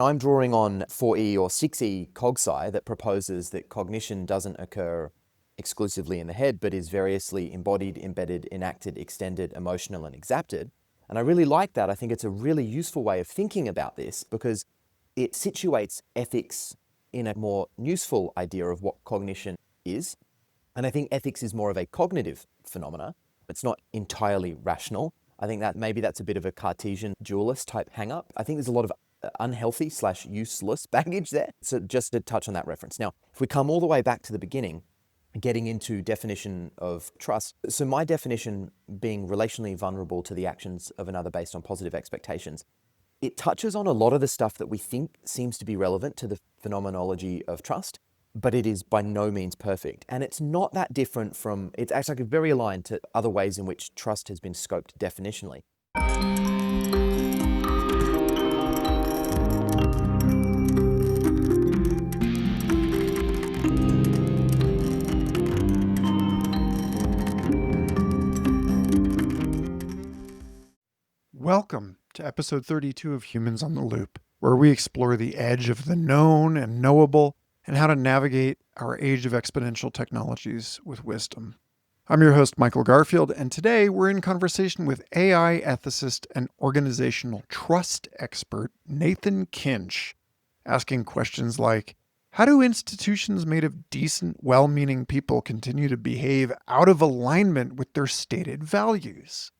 I'm drawing on 4E or 6E cogsci that proposes that cognition doesn't occur exclusively in the head, but is variously embodied, embedded, enacted, extended, emotional, and exapted. And I really like that. I think it's a really useful way of thinking about this because it situates ethics in a more useful idea of what cognition is. And I think ethics is more of a cognitive phenomena. It's not entirely rational. I think that maybe that's a bit of a Cartesian dualist type hang-up. I think there's a lot of unhealthy/useless baggage there. So just to touch on that reference. Now, if we come all the way back to the beginning, getting into definition of trust. So my definition being relationally vulnerable to the actions of another based on positive expectations, it touches on a lot of the stuff that we think seems to be relevant to the phenomenology of trust, but it is by no means perfect. And it's not that different from, it's actually very aligned to other ways in which trust has been scoped definitionally. Welcome to episode 32 of Humans on the Loop, where we explore the edge of the known and knowable and how to navigate our age of exponential technologies with wisdom. I'm your host, Michael Garfield, and today we're in conversation with AI ethicist and organizational trust expert Nathan Kinch, asking questions like, how do institutions made of decent, well-meaning people continue to behave out of alignment with their stated values?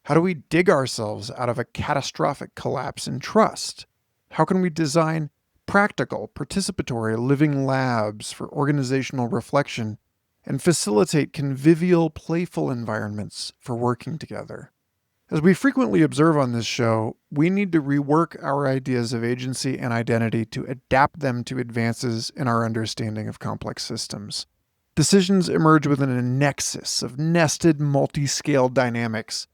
How do we dig ourselves out of a catastrophic collapse in trust? How can we design practical, participatory living labs for organizational reflection and facilitate convivial, playful environments for working together? As we frequently observe on this show, we need to rework our ideas of agency and identity to adapt them to advances in our understanding of complex systems. Decisions emerge within a nexus of nested, multi-scale dynamics,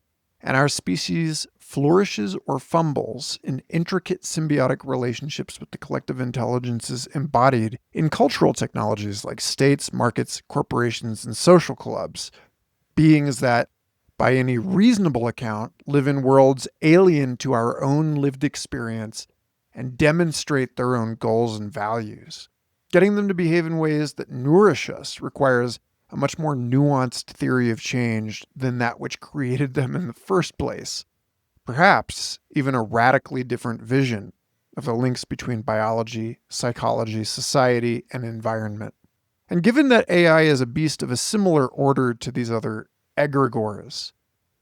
and our species flourishes or fumbles in intricate symbiotic relationships with the collective intelligences embodied in cultural technologies like states, markets, corporations, and social clubs. Beings that, by any reasonable account, live in worlds alien to our own lived experience and demonstrate their own goals and values. Getting them to behave in ways that nourish us requires a much more nuanced theory of change than that which created them in the first place. Perhaps even a radically different vision of the links between biology, psychology, society, and environment. And given that AI is a beast of a similar order to these other egregores,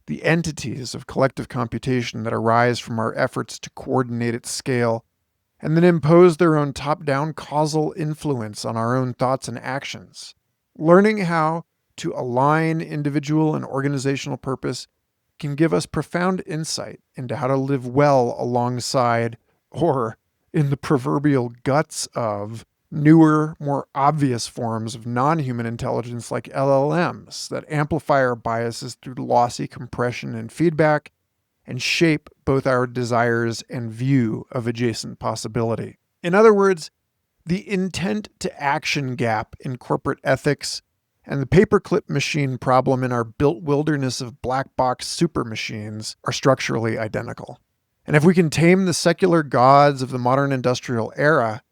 the entities of collective computation that arise from our efforts to coordinate at scale and then impose their own top-down causal influence on our own thoughts and actions, learning how to align individual and organizational purpose can give us profound insight into how to live well alongside, or in the proverbial guts of, newer, more obvious forms of non-human intelligence like LLMs that amplify our biases through lossy compression and feedback and shape both our desires and view of adjacent possibility. In other words, the intent to action gap in corporate ethics and the paperclip machine problem in our built wilderness of black box super machines are structurally identical. And if we can tame the secular gods of the modern industrial era,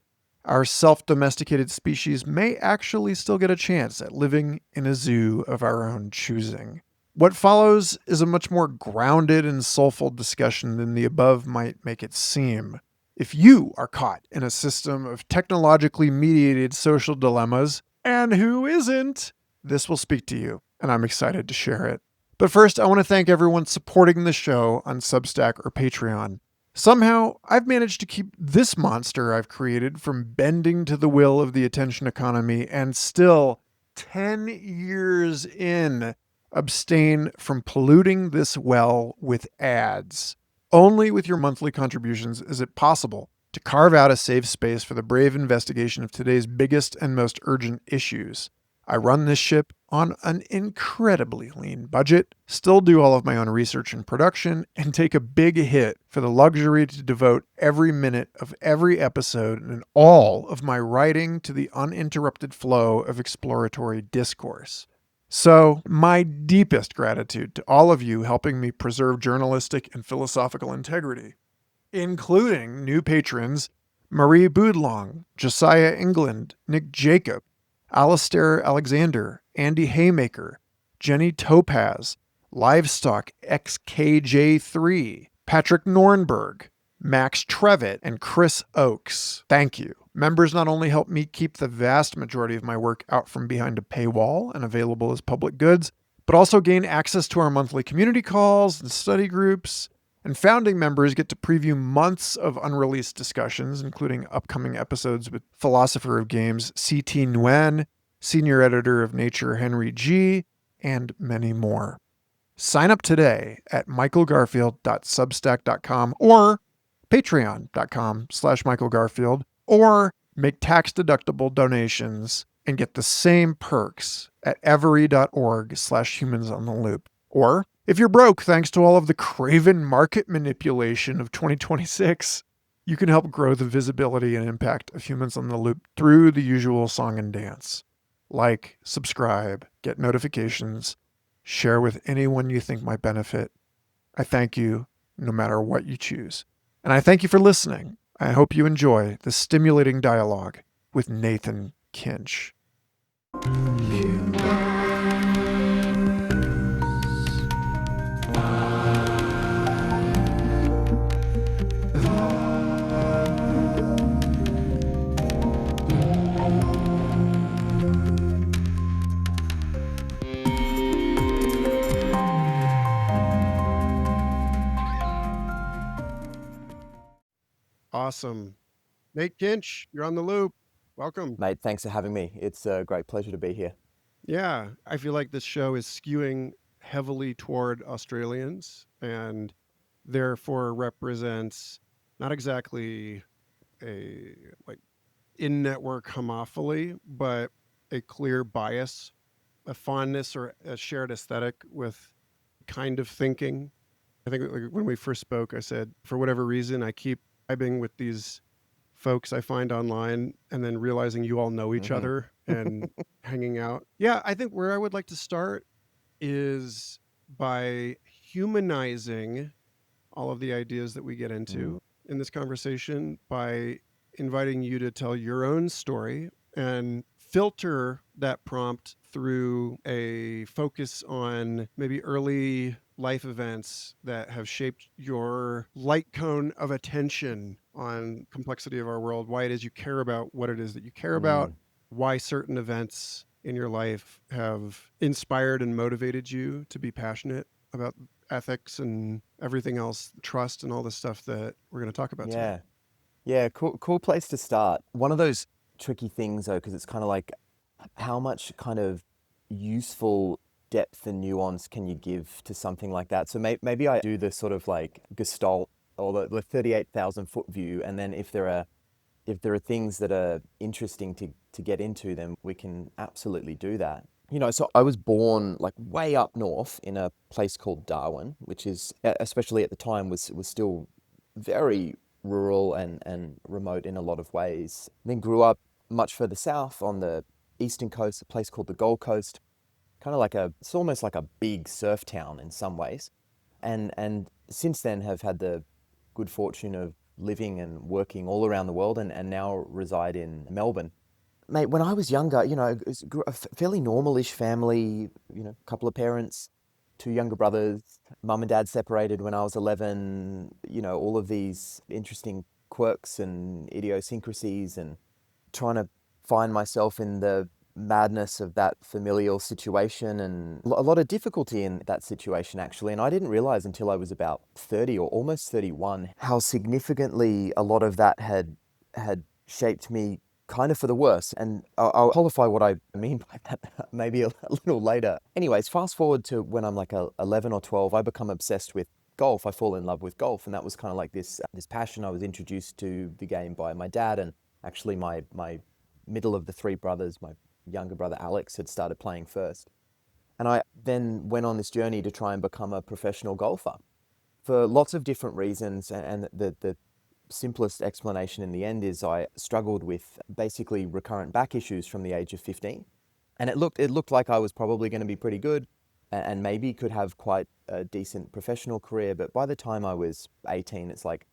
our self-domesticated species may actually still get a chance at living in a zoo of our own choosing. What follows is a much more grounded and soulful discussion than the above might make it seem. If you are caught in a system of technologically mediated social dilemmas, and who isn't, this will speak to you, and I'm excited to share it. But first, I want to thank everyone supporting the show on Substack or Patreon. Somehow, I've managed to keep this monster I've created from bending to the will of the attention economy and still, 10 years in, abstain from polluting this well with ads. Only with your monthly contributions is it possible to carve out a safe space for the brave investigation of today's biggest and most urgent issues. I run this ship on an incredibly lean budget, still do all of my own research and production, and take a big hit for the luxury to devote every minute of every episode and all of my writing to the uninterrupted flow of exploratory discourse. So, my deepest gratitude to all of you helping me preserve journalistic and philosophical integrity, including new patrons Marie Boudlong, Josiah England, Nick Jacob, Alistair Alexander, Andy Haymaker, Jenny Topaz, Livestock XKJ3, Patrick Nornberg, Max Trevitt, and Chris Oakes. Thank you. Members not only help me keep the vast majority of my work out from behind a paywall and available as public goods, but also gain access to our monthly community calls and study groups. And founding members get to preview months of unreleased discussions, including upcoming episodes with philosopher of games C.T. Nguyen, senior editor of Nature Henry G., and many more. Sign up today at michaelgarfield.substack.com or patreon.com/michaelgarfield, or make tax-deductible donations and get the same perks at every.org/humansontheloop. Or, if you're broke thanks to all of the craven market manipulation of 2026, you can help grow the visibility and impact of Humans on the Loop through the usual song and dance. Like, subscribe, get notifications, share with anyone you think might benefit. I thank you no matter what you choose. And I thank you for listening. I hope you enjoy the stimulating dialogue with Nathan Kinch. Awesome. Nate Kinch, you're on the loop. Welcome. Mate, thanks for having me. It's a great pleasure to be here. Yeah, I feel like this show is skewing heavily toward Australians and therefore represents not exactly a like in-network homophily, but a clear bias, a fondness or a shared aesthetic with kind of thinking. I think like when we first spoke, I said, for whatever reason, I keep vibing with these folks I find online and then realizing you all know each other and hanging out. Yeah, I think where I would like to start is by humanizing all of the ideas that we get into in this conversation by inviting you to tell your own story and filter that prompt through a focus on maybe early life events that have shaped your light cone of attention on complexity of our world, why it is you care about what it is that you care about, why certain events in your life have inspired and motivated you to be passionate about ethics and everything else, trust and all the stuff that we're going to talk about today. Yeah, cool place to start. One of those tricky things though, because it's kind of like how much kind of useful depth and nuance can you give to something like that? So maybe I do the sort of like gestalt or the 38,000 foot view, and then if there are things that are interesting to get into, then we can absolutely do that. You know, so I was born like way up north in a place called Darwin, which is, especially at the time, was still very rural and remote in a lot of ways. Then grew up much further south on the eastern coast, a place called the Gold Coast, kind of like it's almost like a big surf town in some ways. And since then have had the good fortune of living and working all around the world and now reside in Melbourne. Mate, when I was younger, you know, it was a fairly normal-ish family, you know, a couple of parents, two younger brothers, mum and dad separated when I was 11, you know, all of these interesting quirks and idiosyncrasies and trying to find myself in the madness of that familial situation and a lot of difficulty in that situation actually. And I didn't realize until I was about 30 or almost 31 how significantly a lot of that had shaped me kind of for the worse. And I'll qualify what I mean by that maybe a little later. Anyways, fast forward to when I'm like 11 or 12, I become obsessed with golf. I fall in love with golf, and that was kind of like this passion. I was introduced to the game by my dad, and actually my middle of the three brothers, my younger brother Alex, had started playing first. And I then went on this journey to try and become a professional golfer for lots of different reasons. And the simplest explanation in the end is I struggled with basically recurrent back issues from the age of 15. And it looked like I was probably going to be pretty good and maybe could have quite a decent professional career. But by the time I was 18, it's like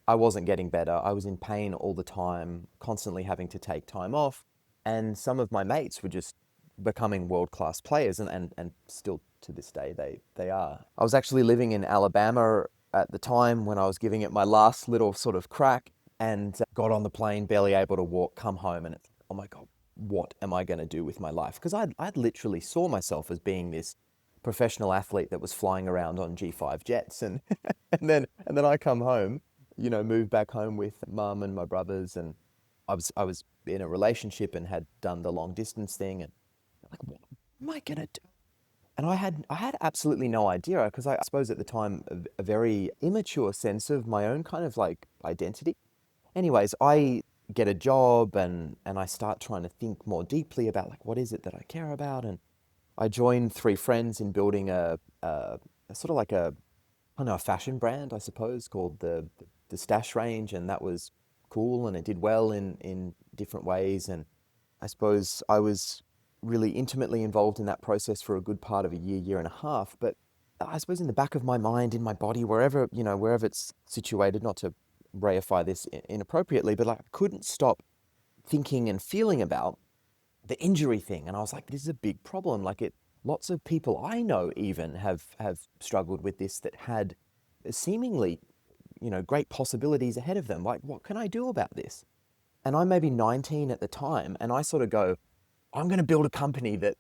I wasn't getting better. I was in pain all the time, constantly having to take time off. And some of my mates were just becoming world-class players, and still to this day they are. I was actually living in Alabama at the time when I was giving it my last little sort of crack, and got on the plane, barely able to walk, come home, and it's, oh my God, what am I going to do with my life? Because I'd literally saw myself as being this professional athlete that was flying around on G5 jets, and and then I come home, moved back home with mum and my brothers, and I was in a relationship and had done the long distance thing, and like, what am I gonna do? And I had absolutely no idea, because I suppose at the time a very immature sense of my own kind of like identity. Anyways, I get a job, and I start trying to think more deeply about like what is it that I care about, and I joined three friends in building a sort of like I don't know, a fashion brand, I suppose, called the Stash Range, and that was cool, and it did well in different ways. And I suppose I was really intimately involved in that process for a good part of a year and a half. But I suppose in the back of my mind, in my body, wherever it's situated, not to reify this inappropriately, but like, I couldn't stop thinking and feeling about the injury thing. And I was like, this is a big problem. Like, lots of people I know even have struggled with this, that had seemingly, great possibilities ahead of them. Like, what can I do about this? And I'm maybe 19 at the time, and I sort of go, I'm going to build a company that,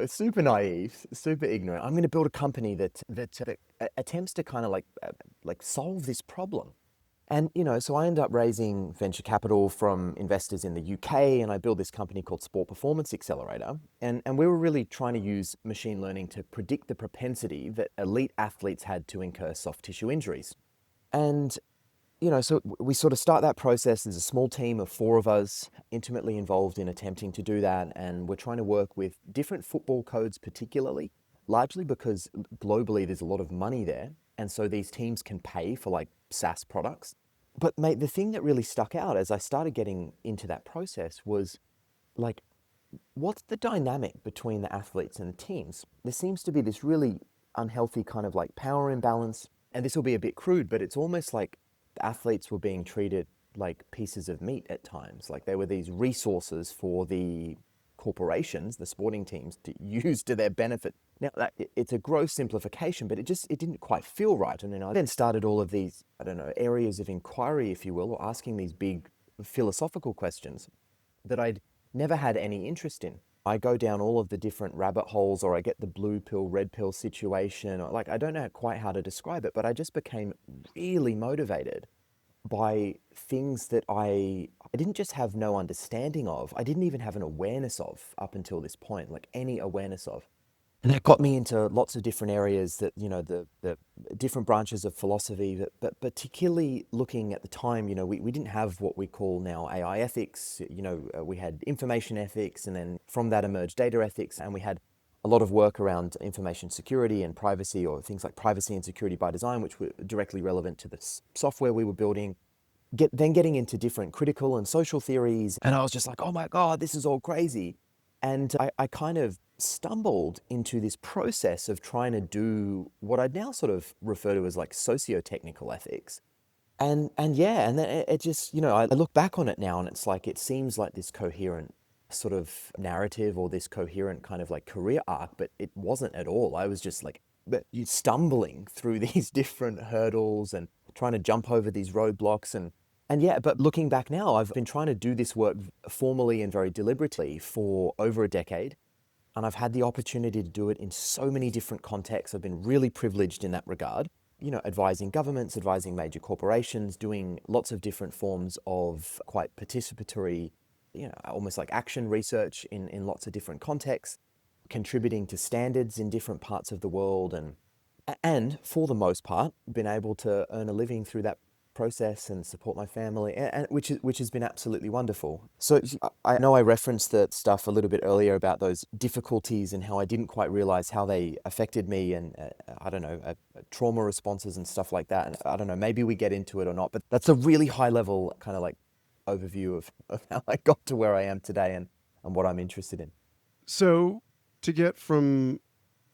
super naive, super ignorant. I'm going to build a company that attempts to kind of like solve this problem. And, so I end up raising venture capital from investors in the UK, and I build this company called Sport Performance Accelerator. And we were really trying to use machine learning to predict the propensity that elite athletes had to incur soft tissue injuries. And, so we sort of start that process. There's a small team of four of us intimately involved in attempting to do that. And we're trying to work with different football codes, particularly, largely because globally there's a lot of money there. And so these teams can pay for like SaaS products. But mate, the thing that really stuck out as I started getting into that process was like, what's the dynamic between the athletes and the teams? There seems to be this really unhealthy kind of like power imbalance. And this will be a bit crude, but it's almost like the athletes were being treated like pieces of meat at times. Like they were these resources for the corporations, the sporting teams, to use to their benefit. Now, it's a gross simplification, but it didn't quite feel right. And then I then started all of these, I don't know, areas of inquiry, if you will, or asking these big philosophical questions that I'd never had any interest in. I go down all of the different rabbit holes, or I get the blue pill, red pill situation, or like, I don't know quite how to describe it, but I just became really motivated by things that I didn't just have no understanding of, I didn't even have an awareness of up until this point, like any awareness of. And that got me into lots of different areas that, the different branches of philosophy, but particularly looking at the time, we didn't have what we call now AI ethics. We had information ethics, and then from that emerged data ethics, and we had a lot of work around information security and privacy, or things like privacy and security by design, which were directly relevant to the software we were building. Then getting into different critical and social theories. And I was just like, oh my God, this is all crazy. And I kind of stumbled into this process of trying to do what I'd now sort of refer to as like socio-technical ethics. And yeah, and then it just, I look back on it now, and it's like, it seems like this coherent sort of narrative, or this coherent kind of like career arc, but it wasn't at all. I was just like, you stumbling through these different hurdles and trying to jump over these roadblocks. And yeah, but looking back now, I've been trying to do this work formally and very deliberately for over a decade. And I've had the opportunity to do it in so many different contexts. I've been really privileged in that regard, advising governments, advising major corporations, doing lots of different forms of quite participatory, almost like action research in lots of different contexts, contributing to standards in different parts of the world, and for the most part, been able to earn a living through that process and support my family, and which has been absolutely wonderful. So I know I referenced the stuff a little bit earlier about those difficulties and how I didn't quite realize how they affected me, and I don't know, trauma responses and stuff like that. And I don't know, maybe we get into it or not, but that's a really high level kind of like overview of how I got to where I am today, and what I'm interested in. So, to get from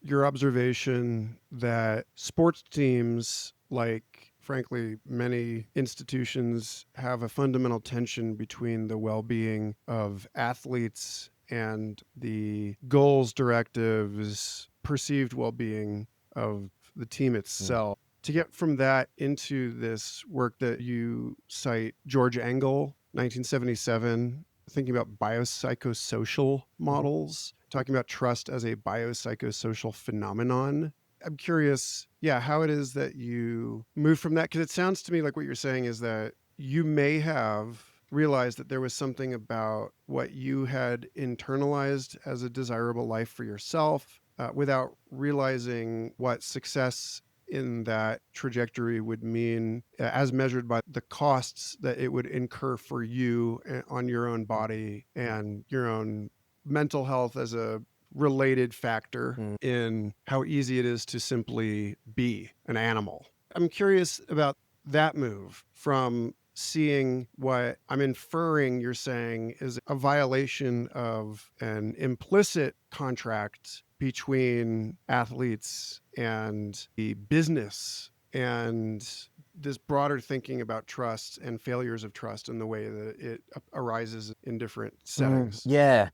your observation that sports teams like frankly, many institutions have a fundamental tension between the well-being of athletes and the goals, directives, perceived well-being of the team itself. To get from that into this work that you cite, George Engel, 1977, thinking about biopsychosocial models, talking about trust as a biopsychosocial phenomenon. I'm curious, how it is that you move from that, because it sounds to me like what you're saying is that you may have realized that there was something about what you had internalized as a desirable life for yourself without realizing what success in that trajectory would mean as measured by the costs that it would incur for you on your own body and your own mental health as a related factor in how easy it is to simply be an animal. I'm curious about that move from seeing what I'm inferring you're saying is a violation of an implicit contract between athletes and the business, and this broader thinking about trust and failures of trust and the way that it arises in different settings. Yeah.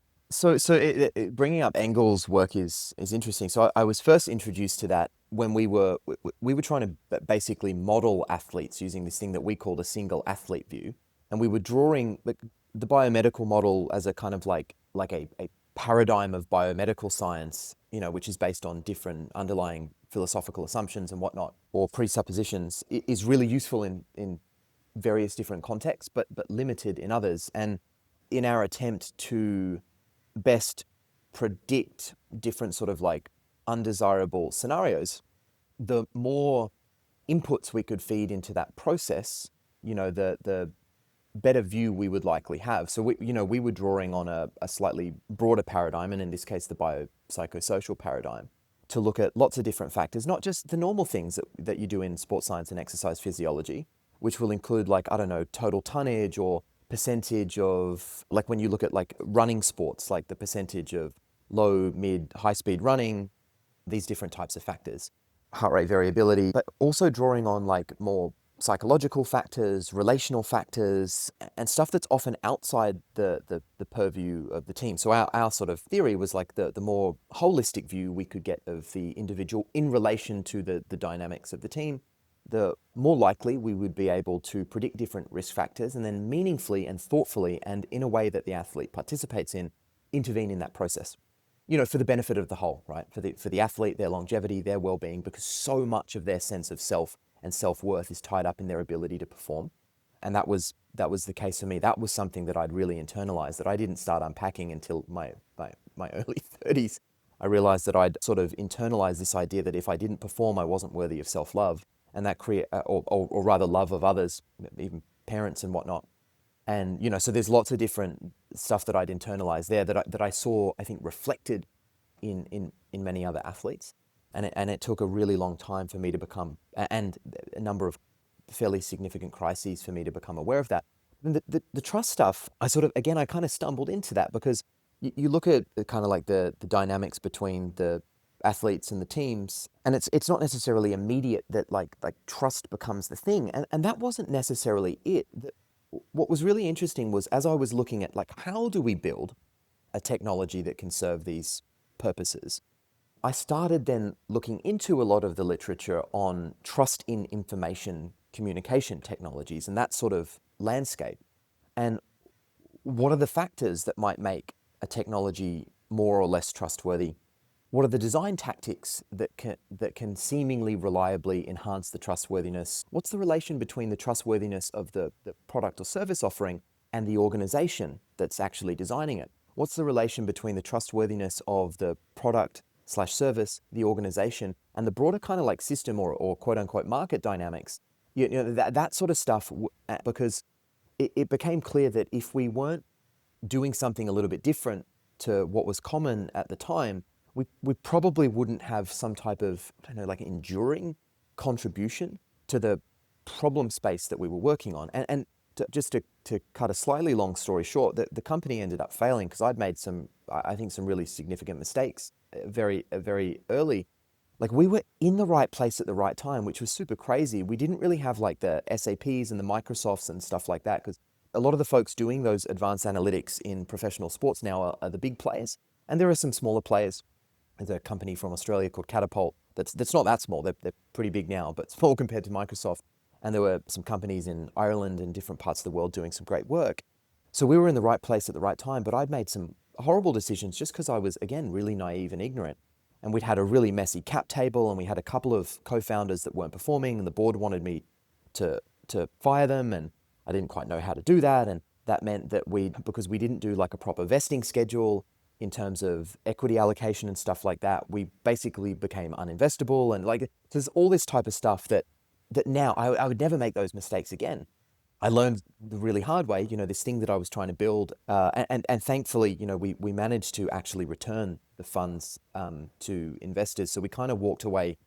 Bringing up Engel's work is interesting. So I was first introduced to that when we were trying to basically model athletes using this thing that we called a single athlete view, and we were drawing the biomedical model as a kind of like a paradigm of biomedical science, which is based on different underlying philosophical assumptions and whatnot, or presuppositions, is really useful in various different contexts, but limited in others. And in our attempt to best predict different sort of like undesirable scenarios, the more inputs we could feed into that process, the better view we would likely have. So we were drawing on a slightly broader paradigm, and in this case, the biopsychosocial paradigm, to look at lots of different factors, not just the normal things that you do in sports science and exercise physiology, which will include total tonnage or percentage of, like when you look at like running sports, like the percentage of low, mid, high speed running, these different types of factors, heart rate variability, but also drawing on like more psychological factors, relational factors, and stuff that's often outside the purview of the team. So our sort of theory was like the more holistic view we could get of the individual in relation to the dynamics of the team, the more likely we would be able to predict different risk factors and then meaningfully and thoughtfully and in a way that the athlete participates in, intervene in that process. For the benefit of the whole, right? For the athlete, their longevity, their well-being, because so much of their sense of self and self-worth is tied up in their ability to perform. And that was the case for me. That was something that I'd really internalized, that I didn't start unpacking until my early 30s. I realized that I'd sort of internalized this idea that if I didn't perform, I wasn't worthy of self-love, and that or rather love of others, even parents and whatnot. And so there's lots of different stuff that I'd internalized there that I saw, I think, reflected in many other athletes, and it took a really long time for me to become, and a number of fairly significant crises for me to become aware of that. And the trust stuff, I kind of stumbled into that because you look at kind of like the dynamics between the athletes and the teams, and it's not necessarily immediate that like trust becomes the thing, and that wasn't necessarily it. What was really interesting was, as I was looking at like how do we build a technology that can serve these purposes, I started then looking into a lot of the literature on trust in information communication technologies and that sort of landscape, and what are the factors that might make a technology more or less trustworthy. What are the design tactics that can seemingly reliably enhance the trustworthiness? What's the relation between the trustworthiness of the product or service offering and the organization that's actually designing it? What's the relation between the trustworthiness of the product/service, the organization, and the broader kind of like system or quote unquote market dynamics? That sort of stuff, because it became clear that if we weren't doing something a little bit different to what was common at the time, we probably wouldn't have some type of, like enduring contribution to the problem space that we were working on. And just to cut a slightly long story short, the company ended up failing because I'd made some really significant mistakes very early. Like we were in the right place at the right time, which was super crazy. We didn't really have like the SAPs and the Microsofts and stuff like that, because a lot of the folks doing those advanced analytics in professional sports now are the big players. And there are some smaller players. There's a company from Australia called Catapult that's not that small. They're pretty big now, but small compared to Microsoft. And there were some companies in Ireland and different parts of the world doing some great work. So we were in the right place at the right time, but I'd made some horrible decisions just because I was, again, really naive and ignorant. And we'd had a really messy cap table, and we had a couple of co-founders that weren't performing, and the board wanted me to fire them, and I didn't quite know how to do that. And that meant that because we didn't do like a proper vesting schedule in terms of equity allocation and stuff like that, we basically became uninvestable. And like, there's all this type of stuff that now I would never make those mistakes again. I learned the really hard way, this thing that I was trying to build. And thankfully, we managed to actually return the funds to investors. So we kind of walked away,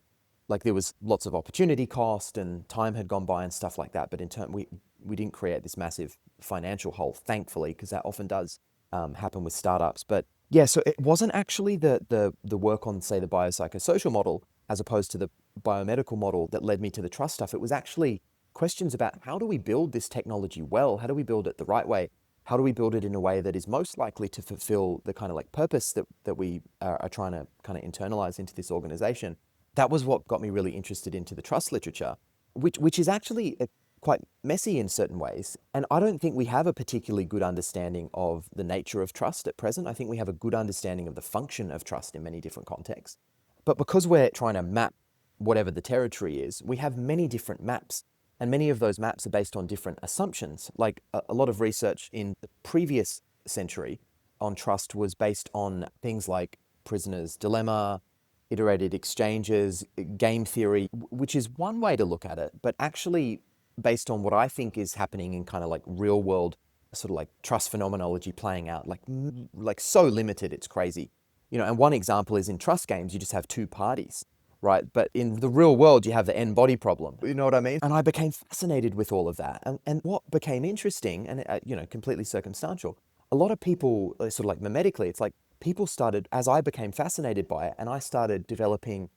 like there was lots of opportunity cost and time had gone by and stuff like that. But in turn, we didn't create this massive financial hole, thankfully, because that often does happen with startups. But yeah, so it wasn't actually the work on, say, the biopsychosocial model as opposed to the biomedical model that led me to the trust stuff. It was actually questions about how do we build this technology well? How do we build it the right way? How do we build it in a way that is most likely to fulfill the kind of like purpose that we are trying to kind of internalize into this organization? That was what got me really interested into the trust literature, which is actually quite messy in certain ways. And I don't think we have a particularly good understanding of the nature of trust at present. I think we have a good understanding of the function of trust in many different contexts. But because we're trying to map whatever the territory is, we have many different maps. And many of those maps are based on different assumptions. Like a lot of research in the previous century on trust was based on things like prisoner's dilemma, iterated exchanges, game theory, which is one way to look at it, but actually based on what I think is happening in kind of like real world, sort of like trust phenomenology playing out, like so limited, it's crazy. And one example is in trust games, you just have two parties, right? But in the real world, you have the n-body problem. You know what I mean? And I became fascinated with all of that. And what became interesting, and completely circumstantial, a lot of people, sort of like mimetically, it's like people started, as I became fascinated by it, and I started developing,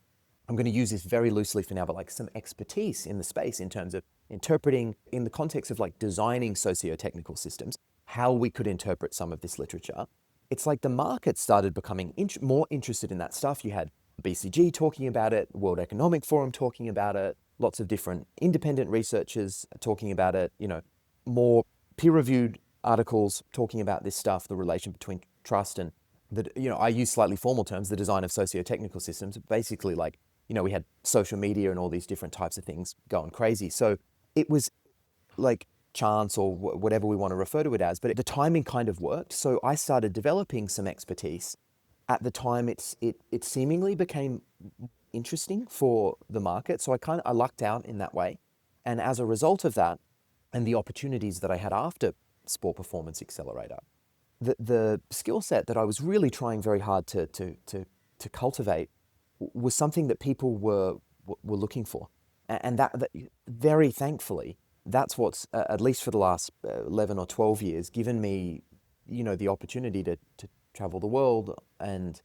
I'm going to use this very loosely for now, but like some expertise in the space in terms of interpreting, in the context of like designing socio-technical systems, how we could interpret some of this literature. It's like the market started becoming more interested in that stuff. You had BCG talking about it, World Economic Forum talking about it, lots of different independent researchers talking about it, more peer-reviewed articles talking about this stuff, the relation between trust and I use slightly formal terms, the design of socio-technical systems, basically like, we had social media and all these different types of things going crazy. So it was like chance or whatever we want to refer to it as, but the timing kind of worked. So I started developing some expertise. At the time, it seemingly became interesting for the market. So I lucked out in that way. And as a result of that, and the opportunities that I had after Sport Performance Accelerator, the skill set that I was really trying very hard to cultivate was something that people were looking for. And that very thankfully, that's what's, at least for the last 11 or 12 years, given me, the opportunity to travel the world and,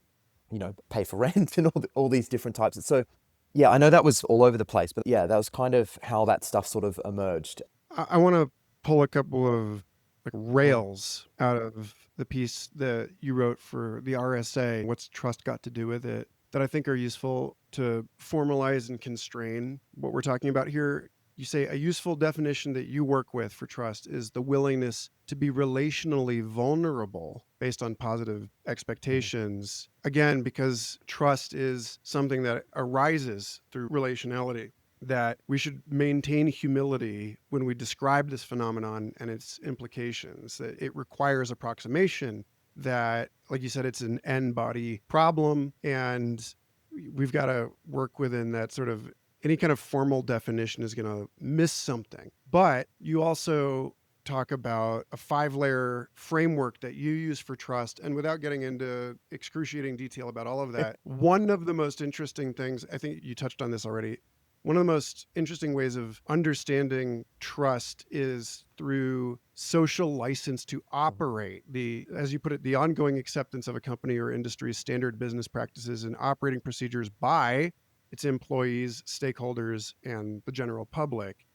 pay for rent and all these different types. So yeah, I know that was all over the place, but yeah, that was kind of how that stuff sort of emerged. I want to pull a couple of like rails out of the piece that you wrote for the RSA. What's trust got to do with it? That I think are useful to formalize and constrain what we're talking about here. You say a useful definition that you work with for trust is the willingness to be relationally vulnerable based on positive expectations. Again, because trust is something that arises through relationality, that we should maintain humility when we describe this phenomenon and its implications, that it requires approximation, that, like you said, it's an n-body problem, and we've got to work within that sort of, any kind of formal definition is going to miss something. But you also talk about a 5-layer framework that you use for trust. And without getting into excruciating detail about all of that, one of the most interesting things, I think you touched on this already, one of the most interesting ways of understanding trust is through social license to operate, as you put it, the ongoing acceptance of a company or industry's standard business practices and operating procedures by its employees, stakeholders, and the general public.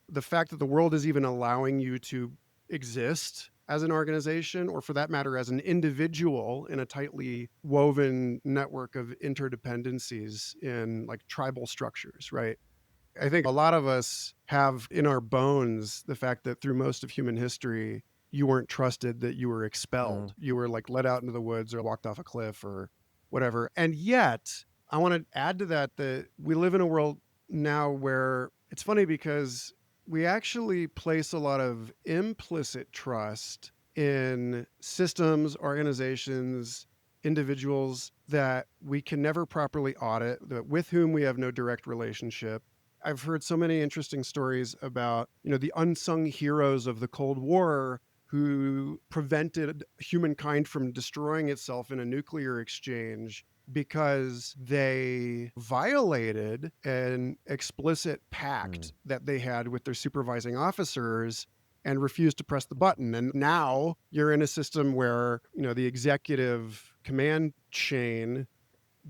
The fact that the world is even allowing you to exist as an organization, or for that matter, as an individual in a tightly woven network of interdependencies in like tribal structures, right? I think a lot of us have in our bones the fact that through most of human history, you weren't trusted, that you were expelled. You were like let out into the woods or walked off a cliff or whatever. And yet, I want to add to that that we live in a world now where it's funny because we actually place a lot of implicit trust in systems, organizations, individuals that we can never properly audit, that with whom we have no direct relationship. I've heard so many interesting stories about, the unsung heroes of the Cold War who prevented humankind from destroying itself in a nuclear exchange because they violated an explicit pact that they had with their supervising officers and refused to press the button. And now you're in a system where, the executive command chain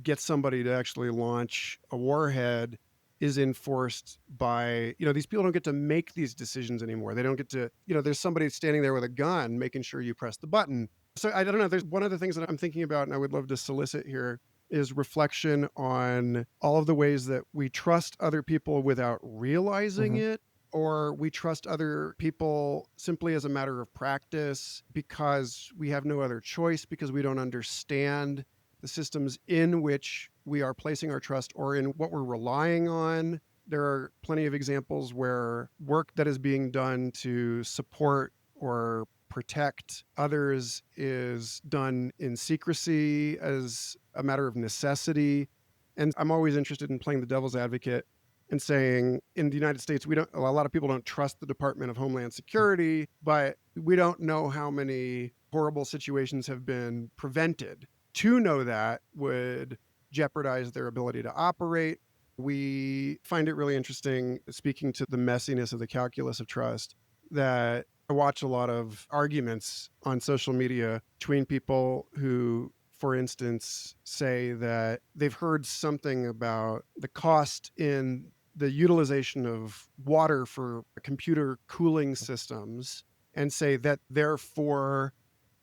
gets somebody to actually launch a warhead is enforced by, these people don't get to make these decisions anymore. They don't get to, there's somebody standing there with a gun making sure you press the button. So I don't know. There's one of the things that I'm thinking about and I would love to solicit here is reflection on all of the ways that we trust other people without realizing it, or we trust other people simply as a matter of practice because we have no other choice, because we don't understand the systems in which we are placing our trust or in what we're relying on. There are plenty of examples where work that is being done to support or protect others is done in secrecy as a matter of necessity. And I'm always interested in playing the devil's advocate and saying in the United States, a lot of people don't trust the Department of Homeland Security, but we don't know how many horrible situations have been prevented. To know that would jeopardize their ability to operate. We find it really interesting, speaking to the messiness of the calculus of trust, that I watch a lot of arguments on social media between people who, for instance, say that they've heard something about the cost in the utilization of water for computer cooling systems and say that therefore,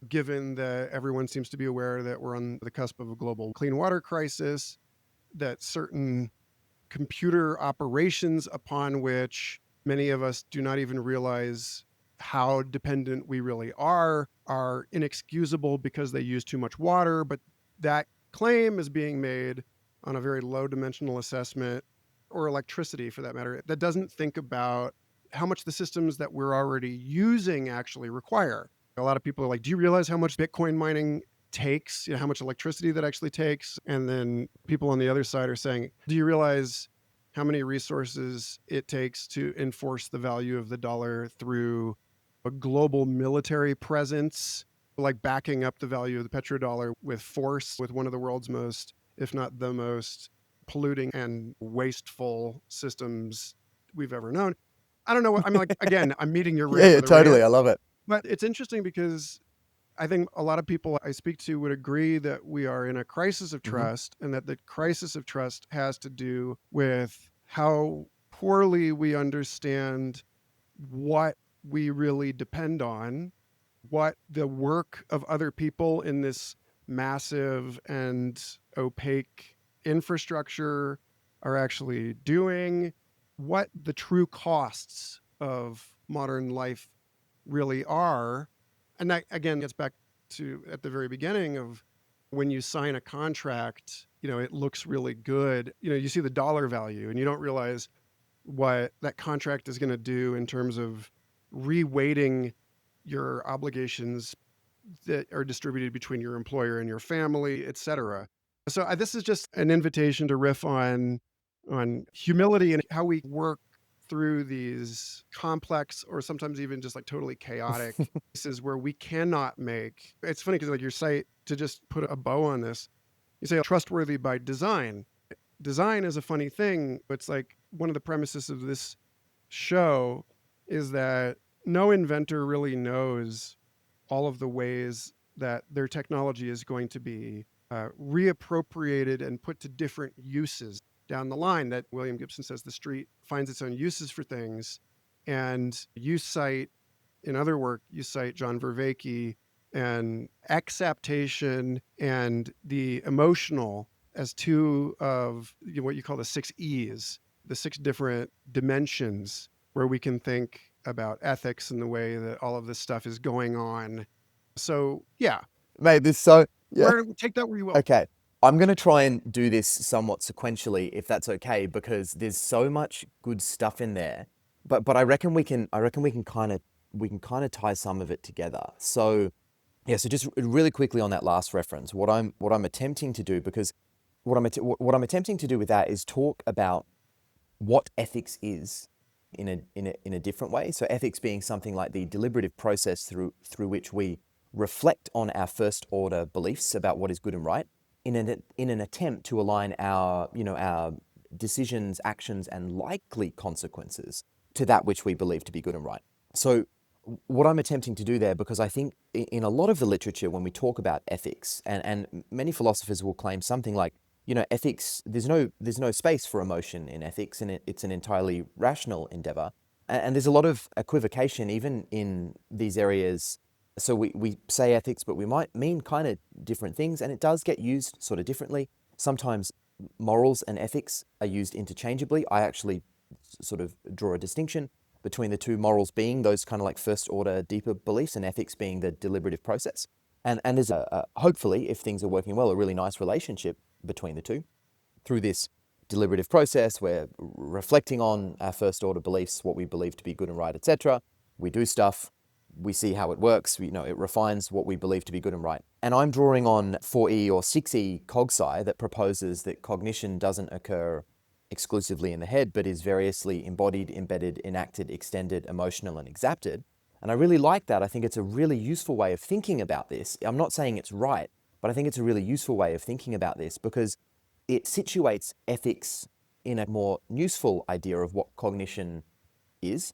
given that everyone seems to be aware that we're on the cusp of a global clean water crisis, that certain computer operations upon which many of us do not even realize how dependent we really are inexcusable because they use too much water. But that claim is being made on a very low dimensional assessment, or electricity for that matter, that doesn't think about how much the systems that we're already using actually require. A lot of people are like, do you realize how much Bitcoin mining takes, how much electricity that actually takes? And then people on the other side are saying, do you realize how many resources it takes to enforce the value of the dollar through a global military presence, like backing up the value of the petrodollar with force, with one of the world's most, if not the most, polluting and wasteful systems we've ever known? I don't know. I'm like, again, I'm meeting your rant. Yeah, totally. I love it. But it's interesting because I think a lot of people I speak to would agree that we are in a crisis of trust, and that the crisis of trust has to do with how poorly we understand what we really depend on, what the work of other people in this massive and opaque infrastructure are actually doing, what the true costs of modern life really are. And that again gets back to at the very beginning of when you sign a contract, it looks really good. You see the dollar value and you don't realize what that contract is going to do in terms of reweighting your obligations that are distributed between your employer and your family, et cetera. So this is just an invitation to riff on humility and how we work through these complex or sometimes even just like totally chaotic places where we cannot make. It's funny because like your site, to just put a bow on this, you say trustworthy by design. Design is a funny thing. It's like one of the premises of this show is that no inventor really knows all of the ways that their technology is going to be reappropriated and put to different uses. down the line that William Gibson says the street finds its own uses for things. And you cite, in other work, you cite John Vervaeke and acceptation and the emotional as two of what you call the 6 E's, the 6 different dimensions where we can think about ethics and the way that all of this stuff is going on. So, yeah, Mate, this so yeah. take that where you will. Okay. I'm going to try and do this somewhat sequentially, if that's okay, because there's so much good stuff in there. But I reckon we can kind of tie some of it together. So yeah, so just really quickly on that last reference, what I'm attempting to do, because what I'm attempting to do with that is talk about what ethics is in a different way. So ethics being something like the deliberative process through which we reflect on our first order beliefs about what is good and right in an attempt to align our decisions, actions, and likely consequences to that which we believe to be good and right. So what I'm attempting to do there, because I think in a lot of the literature, when we talk about ethics, and many philosophers will claim something like, ethics, there's no space for emotion in ethics, and it's an entirely rational endeavor. And there's a lot of equivocation even in these areas. So we say ethics, but we might mean kind of different things, and it does get used sort of differently. Sometimes morals and ethics are used interchangeably. I actually sort of draw a distinction between the two, morals being those kind of like first order deeper beliefs and ethics being the deliberative process. And there's hopefully, if things are working well, a really nice relationship between the two. Through this deliberative process, we're reflecting on our first order beliefs, what we believe to be good and right, etc. We do stuff, we see how it works, it refines what we believe to be good and right. And I'm drawing on 4E or 6E cogsci that proposes that cognition doesn't occur exclusively in the head, but is variously embodied, embedded, enacted, extended, emotional, and exapted. And I really like that. I think it's a really useful way of thinking about this. I'm not saying it's right, but I think it's a really useful way of thinking about this because it situates ethics in a more useful idea of what cognition is.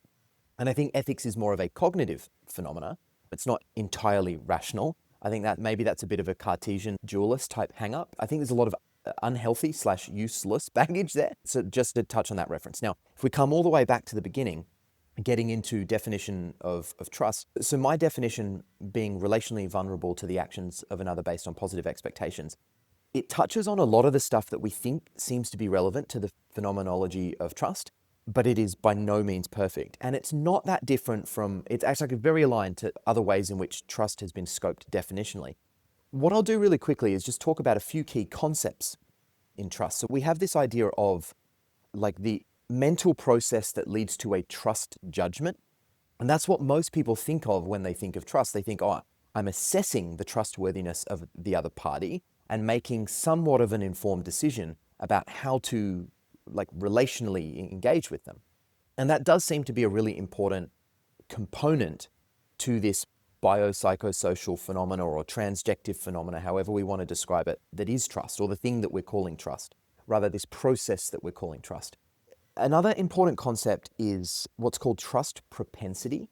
And I think ethics is more of a cognitive phenomena. It's not entirely rational. I think that maybe that's a bit of a Cartesian dualist type hang-up. I think there's a lot of unhealthy / useless baggage there. So just to touch on that reference. Now, if we come all the way back to the beginning, getting into definition of trust. So my definition being relationally vulnerable to the actions of another based on positive expectations, it touches on a lot of the stuff that we think seems to be relevant to the phenomenology of trust, but it is by no means perfect. And it's not that different from, it's actually very aligned to other ways in which trust has been scoped definitionally. What I'll do really quickly is just talk about a few key concepts in trust. So we have this idea of like the mental process that leads to a trust judgment. And that's what most people think of when they think of trust. They think, oh, I'm assessing the trustworthiness of the other party and making somewhat of an informed decision about how to like relationally engage with them. And that does seem to be a really important component to this biopsychosocial phenomena or transjective phenomena, however we want to describe it, that is trust, or the thing that we're calling trust, rather this process that we're calling trust. Another important concept is what's called trust propensity.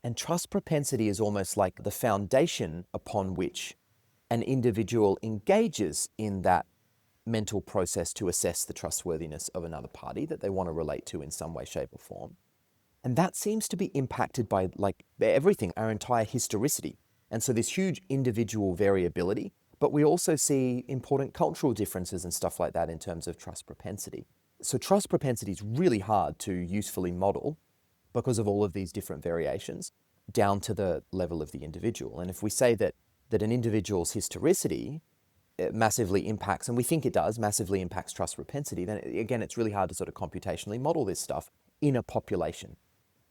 And trust propensity is almost like the foundation upon which an individual engages in that mental process to assess the trustworthiness of another party that they want to relate to in some way, shape, or form. And that seems to be impacted by like everything, our entire historicity. And so this huge individual variability, but we also see important cultural differences and stuff like that in terms of trust propensity. So trust propensity is really hard to usefully model because of all of these different variations down to the level of the individual. And if we say that an individual's historicity massively impacts, and we think it does, massively impacts trust propensity, then again, it's really hard to sort of computationally model this stuff in a population.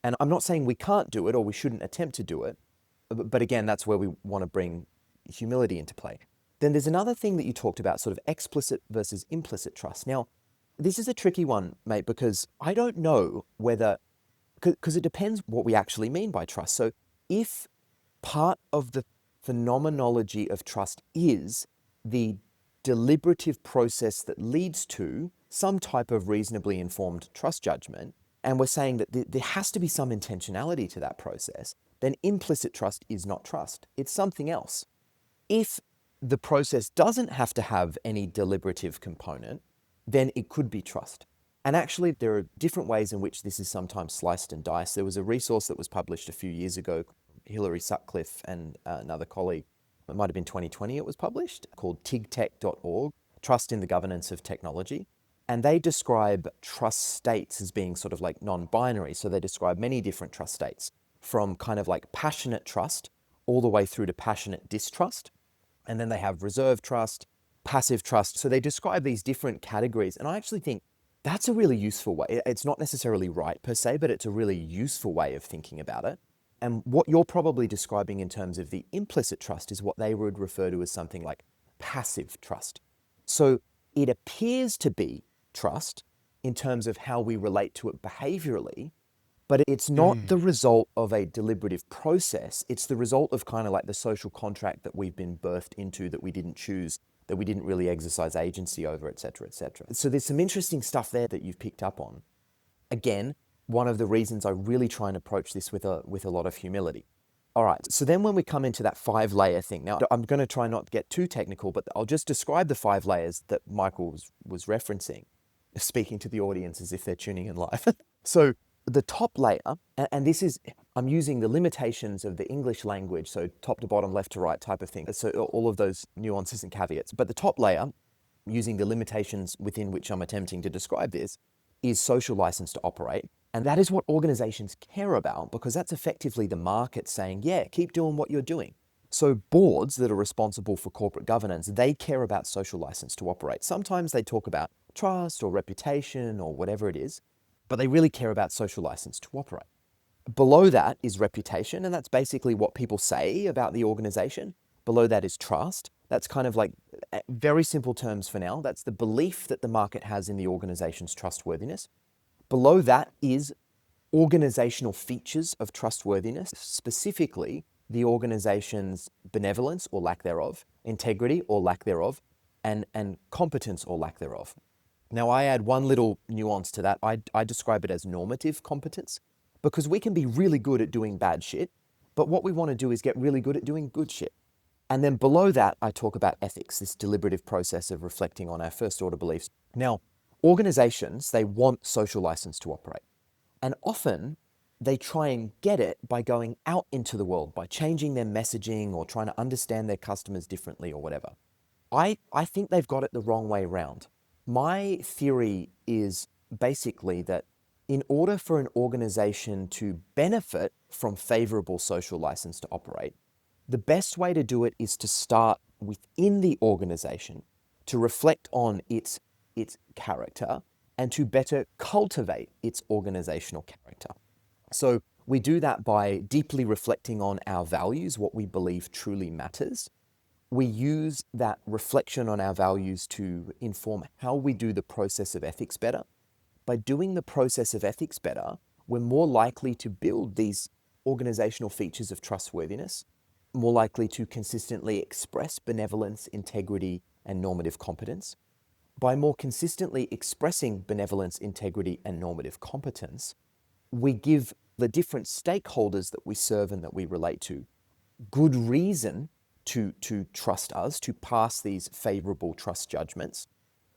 And I'm not saying we can't do it or we shouldn't attempt to do it, but again, that's where we want to bring humility into play. Then there's another thing that you talked about, sort of explicit versus implicit trust. Now, this is a tricky one, mate, because I don't know whether, because it depends what we actually mean by trust. So if part of the phenomenology of trust is the deliberative process that leads to some type of reasonably informed trust judgment, and we're saying that there has to be some intentionality to that process, then implicit trust is not trust. It's something else. If the process doesn't have to have any deliberative component, then it could be trust. And actually, there are different ways in which this is sometimes sliced and diced. There was a resource that was published a few years ago, Hilary Sutcliffe and another colleague, it might have been 2020 it was published, called tigtech.org, Trust in the Governance of Technology. And they describe trust states as being sort of like non-binary. So they describe many different trust states, from kind of like passionate trust all the way through to passionate distrust. And then they have reserve trust, passive trust. So they describe these different categories. And I actually think that's a really useful way. It's not necessarily right per se, but it's a really useful way of thinking about it. And what you're probably describing in terms of the implicit trust is what they would refer to as something like passive trust. So it appears to be trust in terms of how we relate to it behaviorally, but it's not the result of a deliberative process. It's the result of kind of like the social contract that we've been birthed into, that we didn't choose, that we didn't really exercise agency over, et cetera, et cetera. So there's some interesting stuff there that you've picked up on. Again, one of the reasons I really try and approach this with a lot of humility. All right, so then when we come into that 5-layer thing, now I'm going to try not to get too technical, but I'll just describe the 5 layers that Michael was referencing, speaking to the audience as if they're tuning in live. So the top layer, and this is, I'm using the limitations of the English language, so top to bottom, left to right type of thing. So all of those nuances and caveats. But the top layer, using the limitations within which I'm attempting to describe this, is social license to operate. And that is what organizations care about, because that's effectively the market saying, yeah, keep doing what you're doing. So boards that are responsible for corporate governance, they care about social license to operate. Sometimes they talk about trust or reputation or whatever it is, but they really care about social license to operate. Below that is reputation, and that's basically what people say about the organization. Below that is trust. That's kind of like very simple terms for now. That's the belief that the market has in the organization's trustworthiness. Below that is organizational features of trustworthiness, specifically the organization's benevolence or lack thereof, integrity or lack thereof, and competence or lack thereof. Now, I add one little nuance to that. I describe it as normative competence, because we can be really good at doing bad shit, but what we want to do is get really good at doing good shit. And then below that, I talk about ethics, this deliberative process of reflecting on our first order beliefs. Now, organizations, they want social license to operate. And often they try and get it by going out into the world, by changing their messaging or trying to understand their customers differently or whatever. I think they've got it the wrong way around. My theory is basically that in order for an organization to benefit from favorable social license to operate, the best way to do it is to start within the organization, to reflect on its character and to better cultivate its organizational character. So we do that by deeply reflecting on our values, what we believe truly matters. We use that reflection on our values to inform how we do the process of ethics better. By doing the process of ethics better, we're more likely to build these organizational features of trustworthiness, more likely to consistently express benevolence, integrity, and normative competence. By more consistently expressing benevolence, integrity, and normative competence, we give the different stakeholders that we serve and that we relate to good reason to trust us, to pass these favorable trust judgments.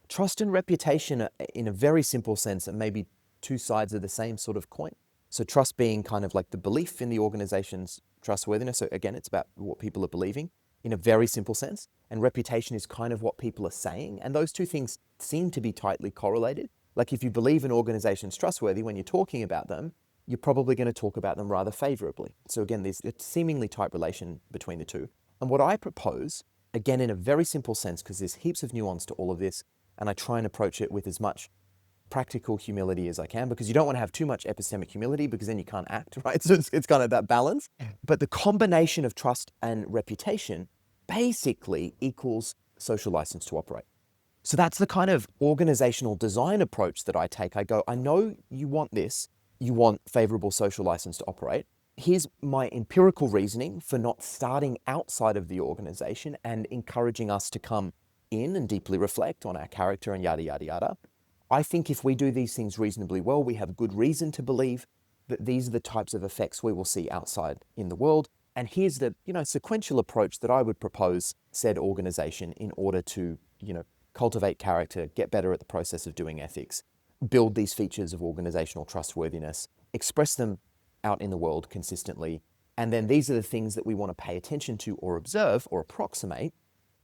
Trust and reputation, in a very simple sense, are maybe two sides of the same sort of coin. So trust being kind of like the belief in the organization's trustworthiness. So again, it's about what people are believing in a very simple sense. And reputation is kind of what people are saying. And those two things seem to be tightly correlated. Like if you believe an organization's trustworthy, when you're talking about them, you're probably going to talk about them rather favorably. So again, there's a seemingly tight relation between the two. And what I propose, again, in a very simple sense, because there's heaps of nuance to all of this, and I try and approach it with as much practical humility as I can, because you don't want to have too much epistemic humility, because then you can't act, right? So it's kind of that balance. But the combination of trust and reputation basically equals social license to operate. So that's the kind of organizational design approach that I take. I go, I know you want this. You want favorable social license to operate. Here's my empirical reasoning for not starting outside of the organization and encouraging us to come in and deeply reflect on our character and yada, yada, yada. I think if we do these things reasonably well, we have good reason to believe that these are the types of effects we will see outside in the world. And here's the, sequential approach that I would propose said organization in order to, cultivate character, get better at the process of doing ethics, build these features of organizational trustworthiness, express them out in the world consistently. And then these are the things that we want to pay attention to or observe or approximate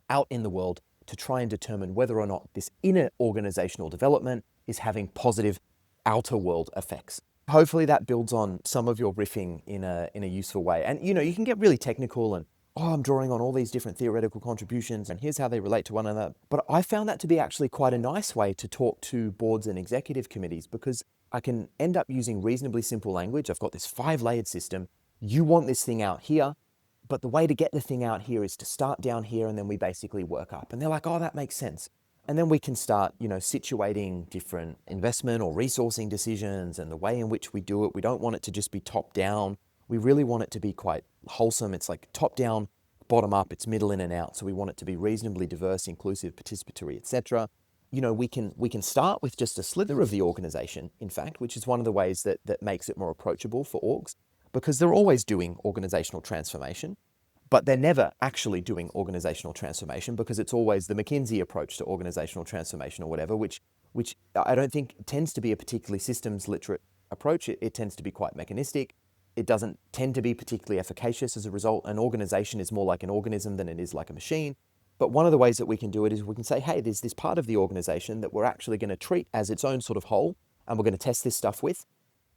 out in the world to try and determine whether or not this inner organizational development is having positive outer world effects. Hopefully that builds on some of your riffing in a useful way. And you can get really technical and, I'm drawing on all these different theoretical contributions and here's how they relate to one another. But I found that to be actually quite a nice way to talk to boards and executive committees, because I can end up using reasonably simple language. I've got this 5-layered system. You want this thing out here, but the way to get the thing out here is to start down here, and then we basically work up. And they're like, that makes sense. And then we can start, situating different investment or resourcing decisions and the way in which we do it. We don't want it to just be top down. We really want it to be quite wholesome. It's like top down, bottom up, it's middle in and out. So we want it to be reasonably diverse, inclusive, participatory, etc. We can start with just a slither of the organization, in fact, which is one of the ways that makes it more approachable for orgs, because they're always doing organizational transformation, but they're never actually doing organizational transformation, because it's always the McKinsey approach to organizational transformation or whatever, which I don't think tends to be a particularly systems literate approach. It tends to be quite mechanistic. It doesn't tend to be particularly efficacious as a result. An organization is more like an organism than it is like a machine. But one of the ways that we can do it is we can say, hey, there's this part of the organization that we're actually going to treat as its own sort of whole, and we're going to test this stuff with.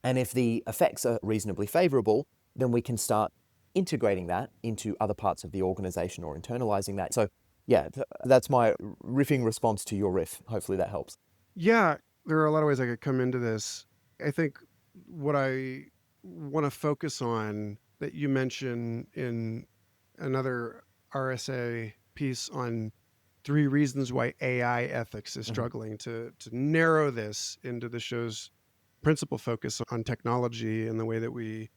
And if the effects are reasonably favorable, then we can start integrating that into other parts of the organization or internalizing that. So yeah, that's my riffing response to your riff. Hopefully that helps. Yeah, there are a lot of ways I could come into this. I think what I want to focus on that you mention in another RSA piece on 3 reasons why AI ethics is struggling, to narrow this into the show's principal focus on technology and the way that we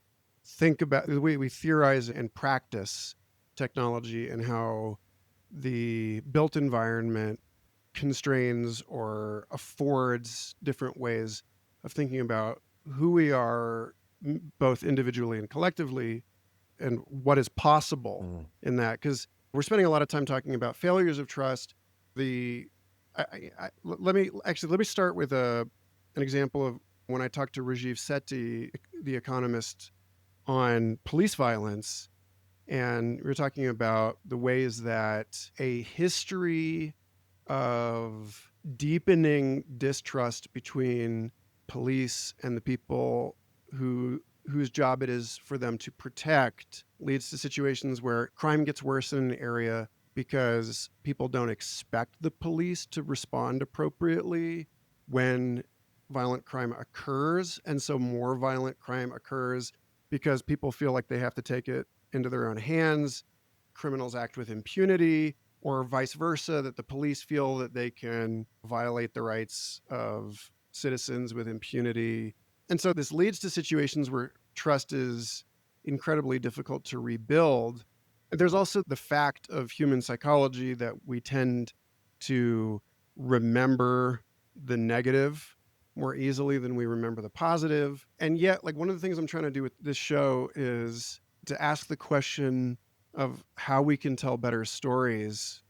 think about, the way we theorize and practice technology, and how the built environment constrains or affords different ways of thinking about who we are, both individually and collectively, and what is possible in that. Because we're spending a lot of time talking about failures of trust. Let me start with an example of when I talked to Rajiv Sethi, the economist, on police violence, and we were talking about the ways that a history of deepening distrust between police and the people whose job it is for them to protect leads to situations where crime gets worse in an area because people don't expect the police to respond appropriately when violent crime occurs. And so more violent crime occurs because people feel like they have to take it into their own hands. Criminals act with impunity, or vice versa, that the police feel that they can violate the rights of citizens with impunity. And so this leads to situations where trust is incredibly difficult to rebuild. There's also the fact of human psychology that we tend to remember the negative more easily than we remember the positive. And yet, like, one of the things I'm trying to do with this show is to ask the question of how we can tell better stories.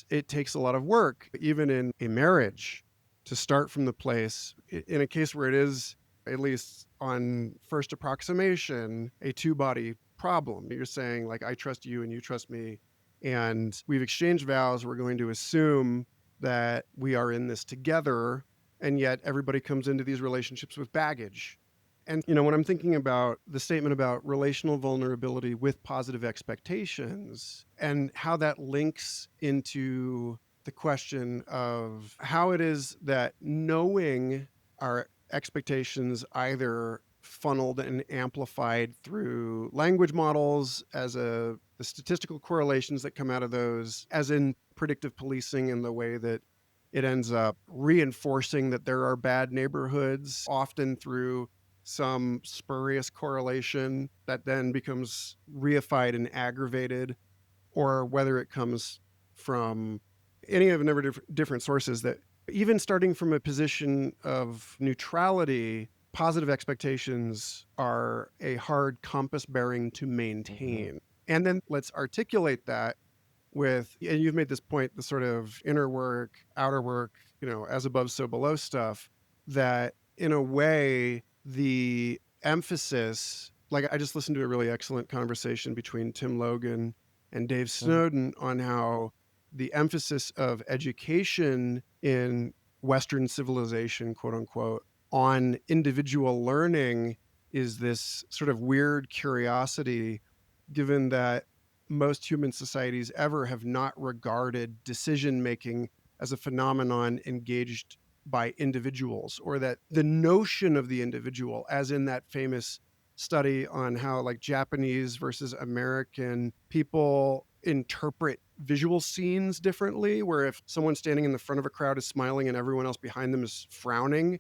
It takes a lot of work, even in a marriage, to start from the place, in a case where it is, at least on first approximation, a 2-body problem. You're saying, like, I trust you and you trust me, and we've exchanged vows. We're going to assume that we are in this together, and yet everybody comes into these relationships with baggage. And, when I'm thinking about the statement about relational vulnerability with positive expectations and how that links into the question of how it is that knowing our expectations either funneled and amplified through language models as the statistical correlations that come out of those, as in predictive policing, in the way that it ends up reinforcing that there are bad neighborhoods, often through some spurious correlation that then becomes reified and aggravated, or whether it comes from any of a number of different sources, that even starting from a position of neutrality, positive expectations are a hard compass bearing to maintain. And then let's articulate that and you've made this point, the sort of inner work, outer work, as above, so below stuff, that in a way, the emphasis, like I just listened to a really excellent conversation between Tim Logan and Dave Snowden on how the emphasis of education in Western civilization, quote unquote, on individual learning is this sort of weird curiosity, given that most human societies ever have not regarded decision making as a phenomenon engaged by individuals, or that the notion of the individual, as in that famous study on how like Japanese versus American people interpret visual scenes differently, where if someone standing in the front of a crowd is smiling and everyone else behind them is frowning,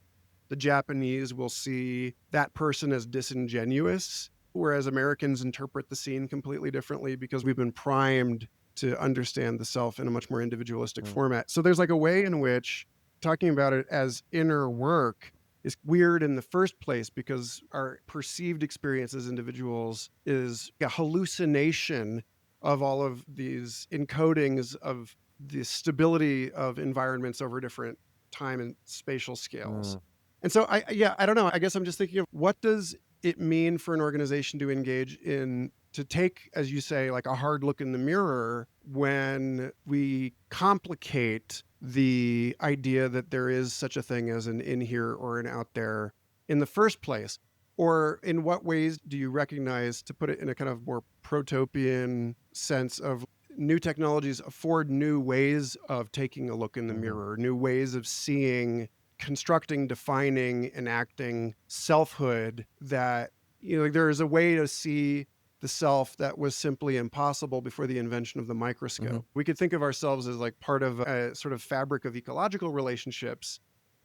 the Japanese will see that person as disingenuous, whereas Americans interpret the scene completely differently because we've been primed to understand the self in a much more individualistic format. So there's like a way in which talking about it as inner work is weird in the first place, because our perceived experience as individuals is a hallucination of all of these encodings of the stability of environments over different time and spatial scales. And so I don't know. I guess I'm just thinking of, what does it mean for an organization to engage in, to take, as you say, like a hard look in the mirror when we complicate the idea that there is such a thing as an in here or an out there in the first place? Or in what ways do you recognize, to put it in a kind of more protopian sense, of new technologies afford new ways of taking a look in the mirror, new ways of seeing, constructing, defining, enacting selfhood, that, like there is a way to see the self that was simply impossible before the invention of the microscope. We could think of ourselves as like part of a sort of fabric of ecological relationships,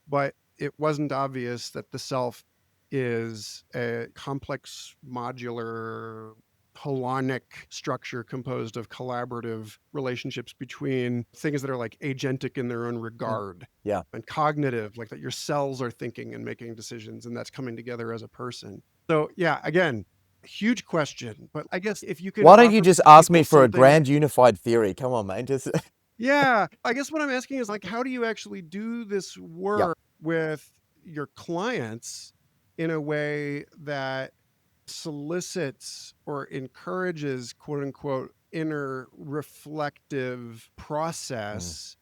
but it wasn't obvious that the self is a complex, modular, holonic structure composed of collaborative relationships between things that are like agentic in their own regard, and cognitive, like that your cells are thinking and making decisions, and that's coming together as a person. So yeah, again, huge question, but I guess if you could Why don't you offer just ask people me for a something. grand unified theory? Come on, man. Just Yeah, I guess what I'm asking is like, how do you actually do this work with your clients in a way that solicits or encourages, quote unquote, inner reflective process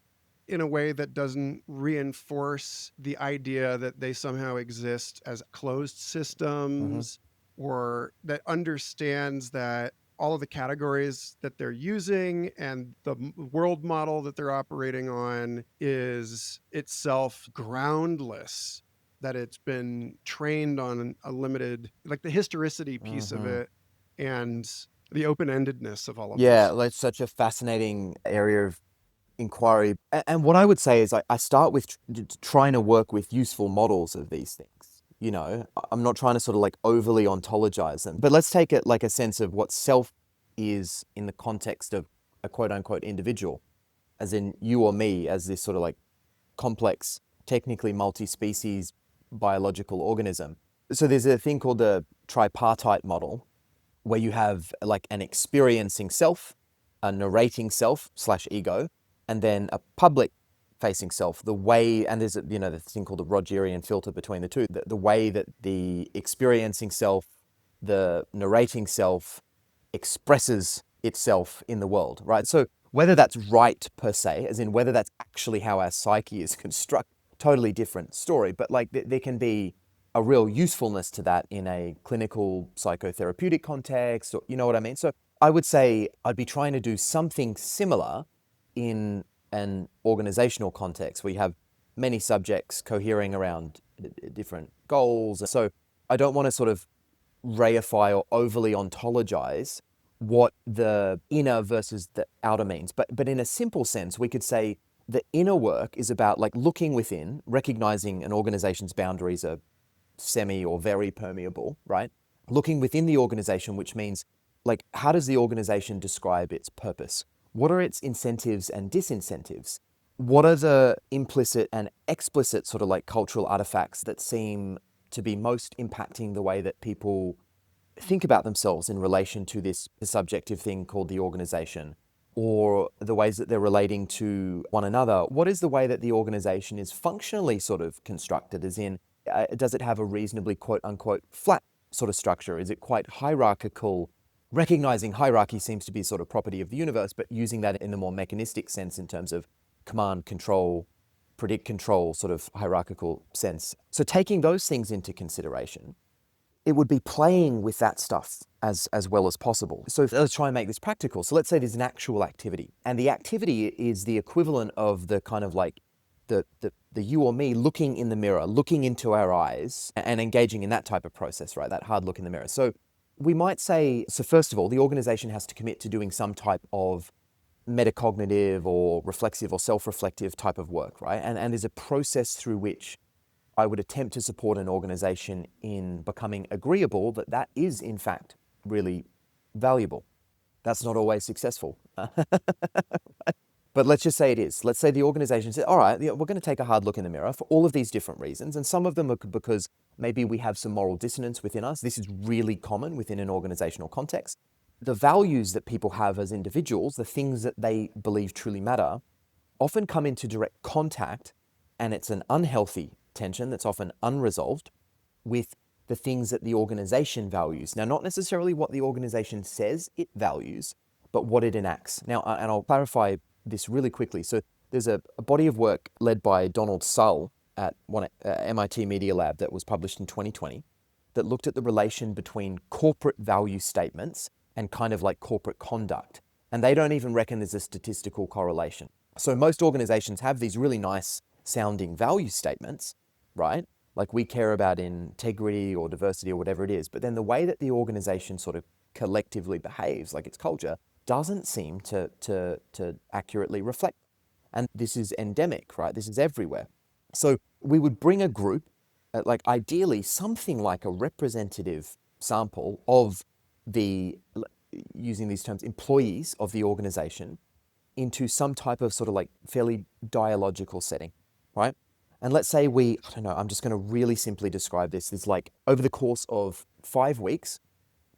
in a way that doesn't reinforce the idea that they somehow exist as closed systems, or that understands that all of the categories that they're using and the world model that they're operating on is itself groundless, that it's been trained on a limited, like the historicity piece of it and the open-endedness of all of yeah, this. like such a fascinating area of inquiry. And what I would say is I start with trying to work with useful models of these things. I'm not trying to sort of like overly ontologize them, but let's take it like a sense of what self is in the context of a quote unquote individual, as in you or me, as this sort of like complex, technically multi-species biological organism. So there's a thing called the tripartite model, where you have like an experiencing self, a narrating self / ego, and then a public facing self. The way, and there's the thing called the Rogerian filter between the two, the way that the experiencing self, the narrating self, expresses itself in the world, right? So whether that's right per se, as in whether that's actually how our psyche is constructed, totally different story. But like there can be a real usefulness to that in a clinical psychotherapeutic context, or you know what I mean? So I would say I'd be trying to do something similar in an organizational context where you have many subjects cohering around different goals. So I don't want to sort of reify or overly ontologize what the inner versus the outer means. But in a simple sense, we could say the inner work is about like looking within, recognizing an organization's boundaries are semi or very permeable, right? Looking within the organization, which means like, how does the organization describe its purpose? What are its incentives and disincentives? What are the implicit and explicit sort of like cultural artifacts that seem to be most impacting the way that people think about themselves in relation to this subjective thing called the organization? or the ways that they're relating to one another? What is the way that the organization is functionally sort of constructed, as in, does it have a reasonably quote unquote flat sort of structure? Is it quite hierarchical? Recognizing hierarchy seems to be sort of property of the universe, but using that in the more mechanistic sense in terms of command, control, predict, control, sort of hierarchical sense. So taking those things into consideration, it would be playing with that stuff as well as possible. So let's try and make this practical. So let's say there's an actual activity, and the activity is the equivalent of the kind of like the you or me looking in the mirror, looking into our eyes and engaging in that type of process, right? That hard look in the mirror. So we might say, so first of all, the organization has to commit to doing some type of metacognitive or reflexive or self-reflective type of work, right? And there's a process through which I would attempt to support an organization in becoming agreeable that that is, in fact, really valuable. That's not always successful. But let's just say it is. Let's say the organization says, all right, we're going to take a hard look in the mirror for all of these different reasons. And some of them are because maybe we have some moral dissonance within us. This is really common within an organizational context. The values that people have as individuals, the things that they believe truly matter, often come into direct contact, and it's an unhealthy tension that's often unresolved with the things that the organization values. Now, not necessarily what the organization says it values, but what it enacts. Now, and I'll clarify this really quickly. So there's a body of work led by Donald Sull at one MIT Media Lab that was published in 2020 that looked at the relation between corporate value statements and kind of like corporate conduct. And they don't even reckon there's a statistical correlation. So most organizations have these really nice sounding value statements, right? Like we care about integrity or diversity or whatever it is. But then the way that the organization sort of collectively behaves, like its culture, doesn't seem to accurately reflect. And this is endemic, right? This is everywhere. So we would bring a group, like ideally something like a representative sample of the, using these terms, employees of the organization into some type of sort of like fairly dialogical setting, right? And let's say I don't know, I'm just going to really simply describe this. It's like over the course of 5 weeks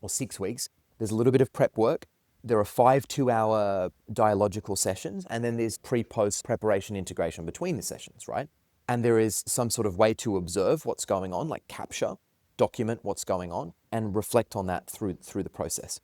or 6 weeks, there's a little bit of prep work. There are 5 2-hour dialogical sessions, and then there's pre-post preparation integration between the sessions, right? And there is some sort of way to observe what's going on, like capture, document what's going on, and reflect on that through the process.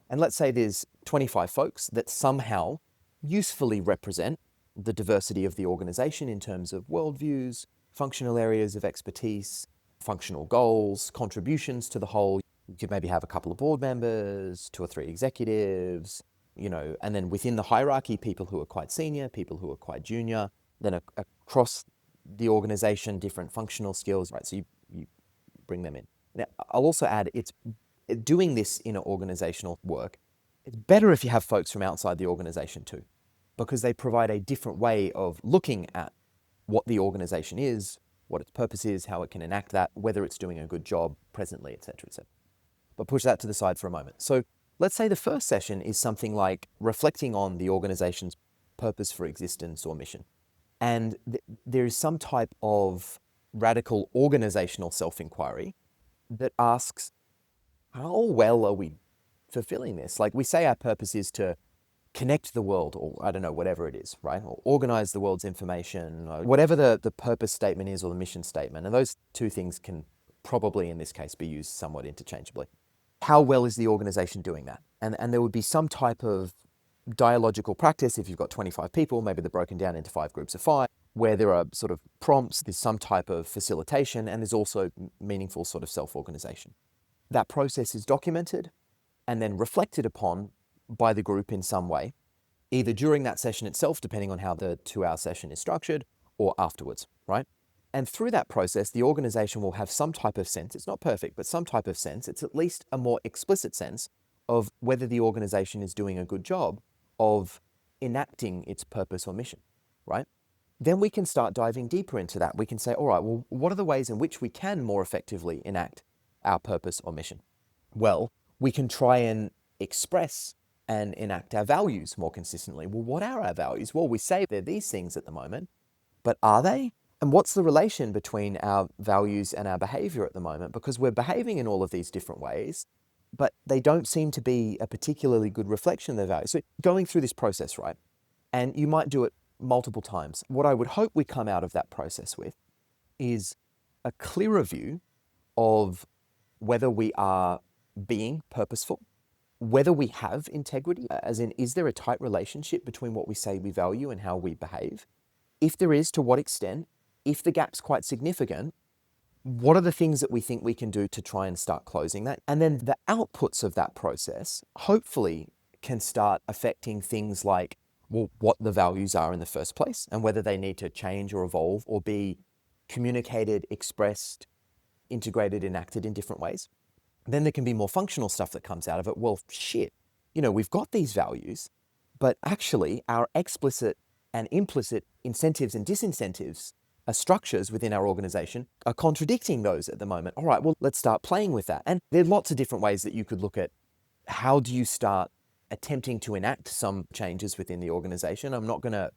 And let's say there's 25 folks that somehow usefully represent the diversity of the organization in terms of worldviews, functional areas of expertise, functional goals, contributions to the whole. You could maybe have a couple of board members, 2 or 3 executives, and then within the hierarchy, people who are quite senior, people who are quite junior, then across the organization, different functional skills, right? So you bring them in. Now, I'll also add, it's doing this in an organizational work. It's better if you have folks from outside the organization too, because they provide a different way of looking at what the organization is, what its purpose is, how it can enact that, whether it's doing a good job presently, et cetera, et cetera. But push that to the side for a moment. So let's say the first session is something like reflecting on the organization's purpose for existence or mission. And there is some type of radical organizational self-inquiry that asks, how well are we fulfilling this? Like we say our purpose is to connect the world, or I don't know, whatever it is, right? Or organize the world's information, or whatever the purpose statement is or the mission statement. And those two things can probably in this case be used somewhat interchangeably. How well is the organization doing that? And there would be some type of dialogical practice. If you've got 25 people, maybe they're broken down into 5 groups of 5, where there are sort of prompts, there's some type of facilitation, and there's also meaningful sort of self-organization. That process is documented and then reflected upon by the group in some way, either during that session itself, depending on how the 2-hour session is structured, or afterwards, right? And through that process, the organization will have some type of sense. It's not perfect, but some type of sense. It's at least a more explicit sense of whether the organization is doing a good job of enacting its purpose or mission, right? Then we can start diving deeper into that. We can say, all right, well, what are the ways in which we can more effectively enact our purpose or mission? Well, we can try and express and enact our values more consistently. Well, what are our values? Well, we say they're these things at the moment, but are they? And what's the relation between our values and our behavior at the moment? Because we're behaving in all of these different ways. but they don't seem to be a particularly good reflection of their value. So going through this process, right, and you might do it multiple times. What I would hope we come out of that process with is a clearer view of whether we are being purposeful, whether we have integrity, as in, is there a tight relationship between what we say we value and how we behave? If there is, to what extent? If the gap's quite significant, what are the things that we think we can do to try and start closing that? And then the outputs of that process hopefully can start affecting things like, well, what the values are in the first place and whether they need to change or evolve or be communicated, expressed, integrated, enacted in different ways. Then there can be more functional stuff that comes out of it. Well, shit, we've got these values, but actually our explicit and implicit incentives and disincentives structures within our organization are contradicting those at the moment. All right, well, let's start playing with that. And there are lots of different ways that you could look at how do you start attempting to enact some changes within the organization. I'm not going to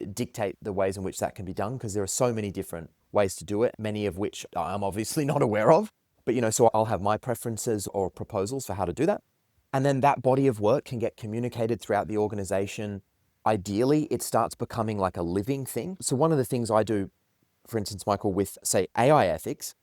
dictate the ways in which that can be done because there are so many different ways to do it, many of which I'm obviously not aware of. But, so I'll have my preferences or proposals for how to do that. And then that body of work can get communicated throughout the organization. Ideally, it starts becoming like a living thing. So one of the things I do, for instance, Michael, with, say, AI ethics,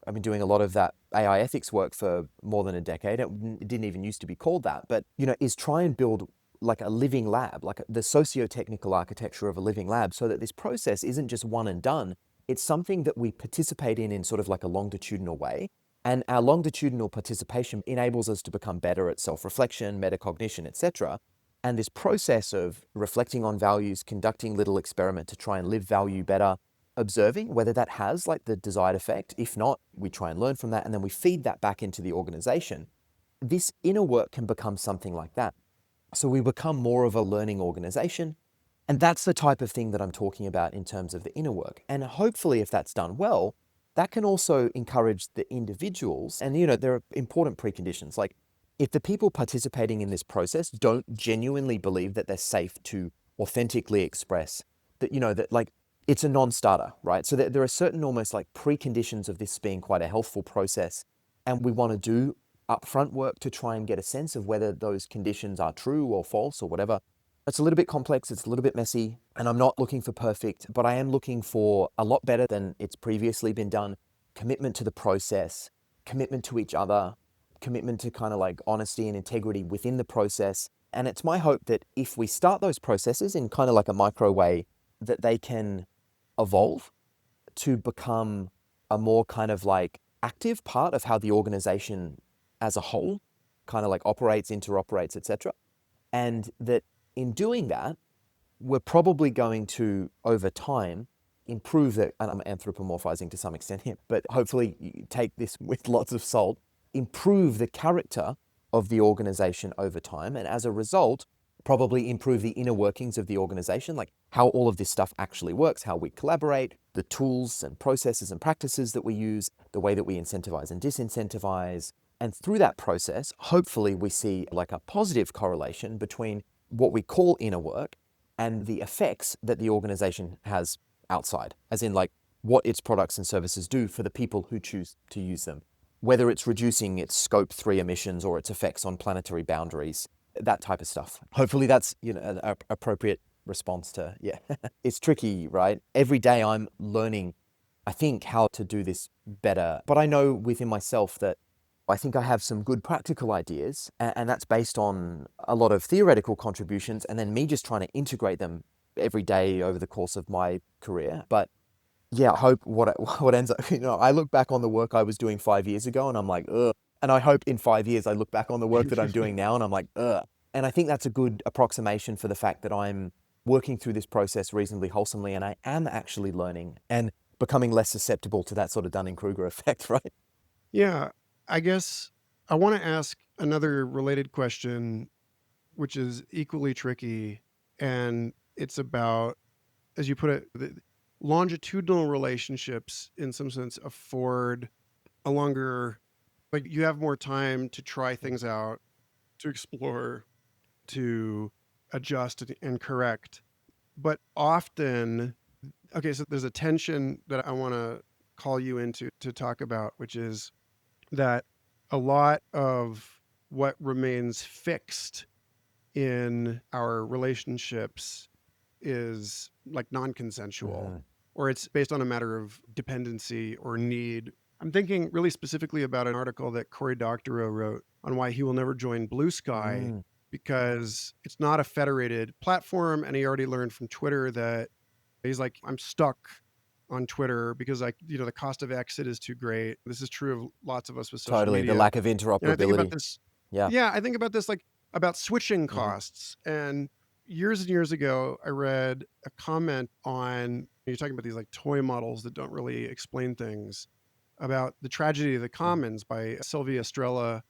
I've been doing a lot of that AI ethics work for more than a decade. It didn't even used to be called that, but, is try and build like a living lab, like the socio-technical architecture of a living lab, so that this process isn't just one and done. It's something that we participate in sort of like a longitudinal way. And our longitudinal participation enables us to become better at self-reflection, metacognition, etc. And this process of reflecting on values, conducting little experiment to try and live value better, observing whether that has like the desired effect. If not, we try and learn from that and then we feed that back into the organization. This inner work can become something like that. So we become more of a learning organization. And that's the type of thing that I'm talking about in terms of the inner work. And hopefully if that's done well, that can also encourage the individuals. And, there are important preconditions. Like if the people participating in this process don't genuinely believe that they're safe to authentically express that, that like it's a non-starter, right? So there are certain almost like preconditions of this being quite a healthful process. And we want to do upfront work to try and get a sense of whether those conditions are true or false or whatever. It's a little bit complex, it's a little bit messy, and I'm not looking for perfect, but I am looking for a lot better than it's previously been done. Commitment to the process, commitment to each other, commitment to kind of like honesty and integrity within the process. And it's my hope that if we start those processes in kind of like a micro way, that they can evolve to become a more kind of like active part of how the organization as a whole kind of like operates, interoperates, etc. And that in doing that, we're probably going to, over time, improve that, and I'm anthropomorphizing to some extent here, but hopefully you take this with lots of salt, improve the character of the organization over time. And as a result, probably improve the inner workings of the organization, like how all of this stuff actually works, how we collaborate, the tools and processes and practices that we use, the way that we incentivize and disincentivize. And through that process, hopefully we see like a positive correlation between what we call inner work and the effects that the organization has outside, as in like what its products and services do for the people who choose to use them, whether it's reducing its scope 3 emissions or its effects on planetary boundaries, that type of stuff. Hopefully that's, an appropriate response to, yeah. It's tricky, right? Every day I'm learning, I think, how to do this better. But I know within myself that I think I have some good practical ideas, and that's based on a lot of theoretical contributions and then me just trying to integrate them every day over the course of my career. But yeah, I hope what ends up, I look back on the work I was doing 5 years ago and I'm like, ugh. And I hope in 5 years I look back on the work that I'm doing now and I'm like, ugh. And I think that's a good approximation for the fact that I'm working through this process reasonably wholesomely and I am actually learning and becoming less susceptible to that sort of Dunning-Kruger effect, right? Yeah, I guess I want to ask another related question, which is equally tricky. And it's about, as you put it, the longitudinal relationships in some sense afford a longer, like you have more time to try things out, to explore, to adjust and correct. But often, okay, so there's a tension that I want to call you into to talk about, which is that a lot of what remains fixed in our relationships is like non-consensual, Mhm. or it's based on a matter of dependency or need. I'm thinking really specifically about an article that Cory Doctorow wrote on why he will never join Blue Sky, Mm. because it's not a federated platform. And he already learned from Twitter that he's like, I'm stuck on Twitter because the cost of exit is too great. This is true of lots of us with social Totally. The media. lack of And I think about interoperability. this. Yeah. Yeah, I think about this like about switching Mhm. costs. And years ago, I read a comment on, you're talking about these like toy models that don't really explain things, about The Tragedy of the Mhm. Commons by Sylvia Estrella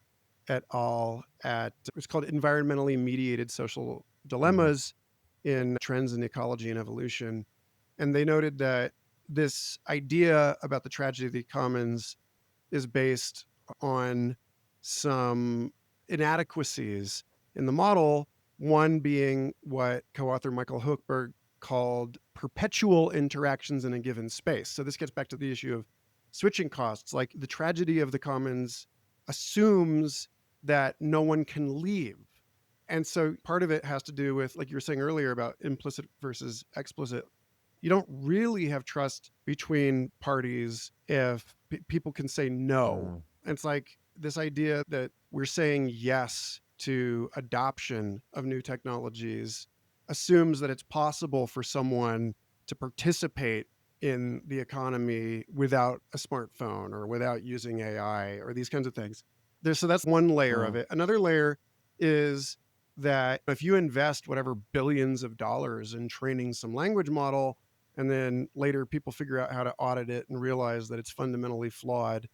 et al. It's called Environmentally Mediated Social Mhm. Dilemmas in Trends in Ecology and Evolution. And they noted that this idea about the tragedy of the commons is based on some inadequacies in the model, one being what co-author Michael Hochberg called perpetual interactions in a given space. So this gets back to the issue of switching costs. Like the tragedy of the commons assumes that no one can leave. And so part of it has to do with, like you were saying earlier, about implicit versus explicit. You don't really have trust between parties if people can say no. Mm. It's like this idea that we're saying yes to adoption of new technologies assumes that it's possible for someone to participate in the economy without a smartphone or without using AI or these kinds of things. So that's one layer of Mm. it. Another layer is that if you invest whatever billions of dollars in training some language model, and then later people figure out how to audit it and realize that it's fundamentally flawed,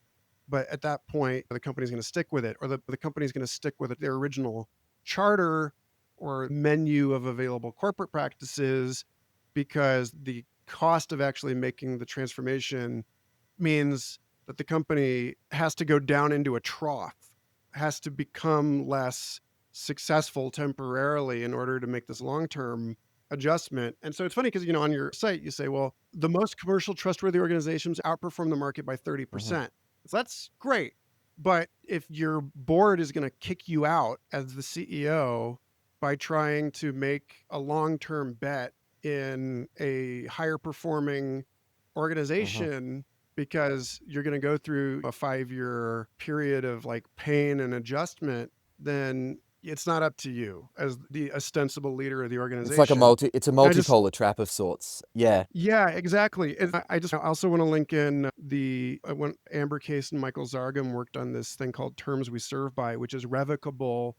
but at that point the company's going to stick with it, or the company's going to stick with their original charter or menu of available corporate practices, because the cost of actually making the transformation means that the company has to go down into a trough, has to become less successful temporarily in order to make this long-term adjustment. And so it's funny because, on your site, you say, well, the most commercial trustworthy organizations outperform the market by Mhm. 30%. So that's great. But if your board is going to kick you out as the CEO by trying to make a long-term bet in a higher performing Mhm. organization, because you're going to go through a 5-year period of like pain and adjustment, then it's not up to you as the ostensible leader of the It's like organization. it's a And I just, multipolar trap of sorts. Yeah. yeah, exactly. And I just also want to link in when Amber Case and Michael Zargam worked on this thing called Terms We Serve By, which is revocable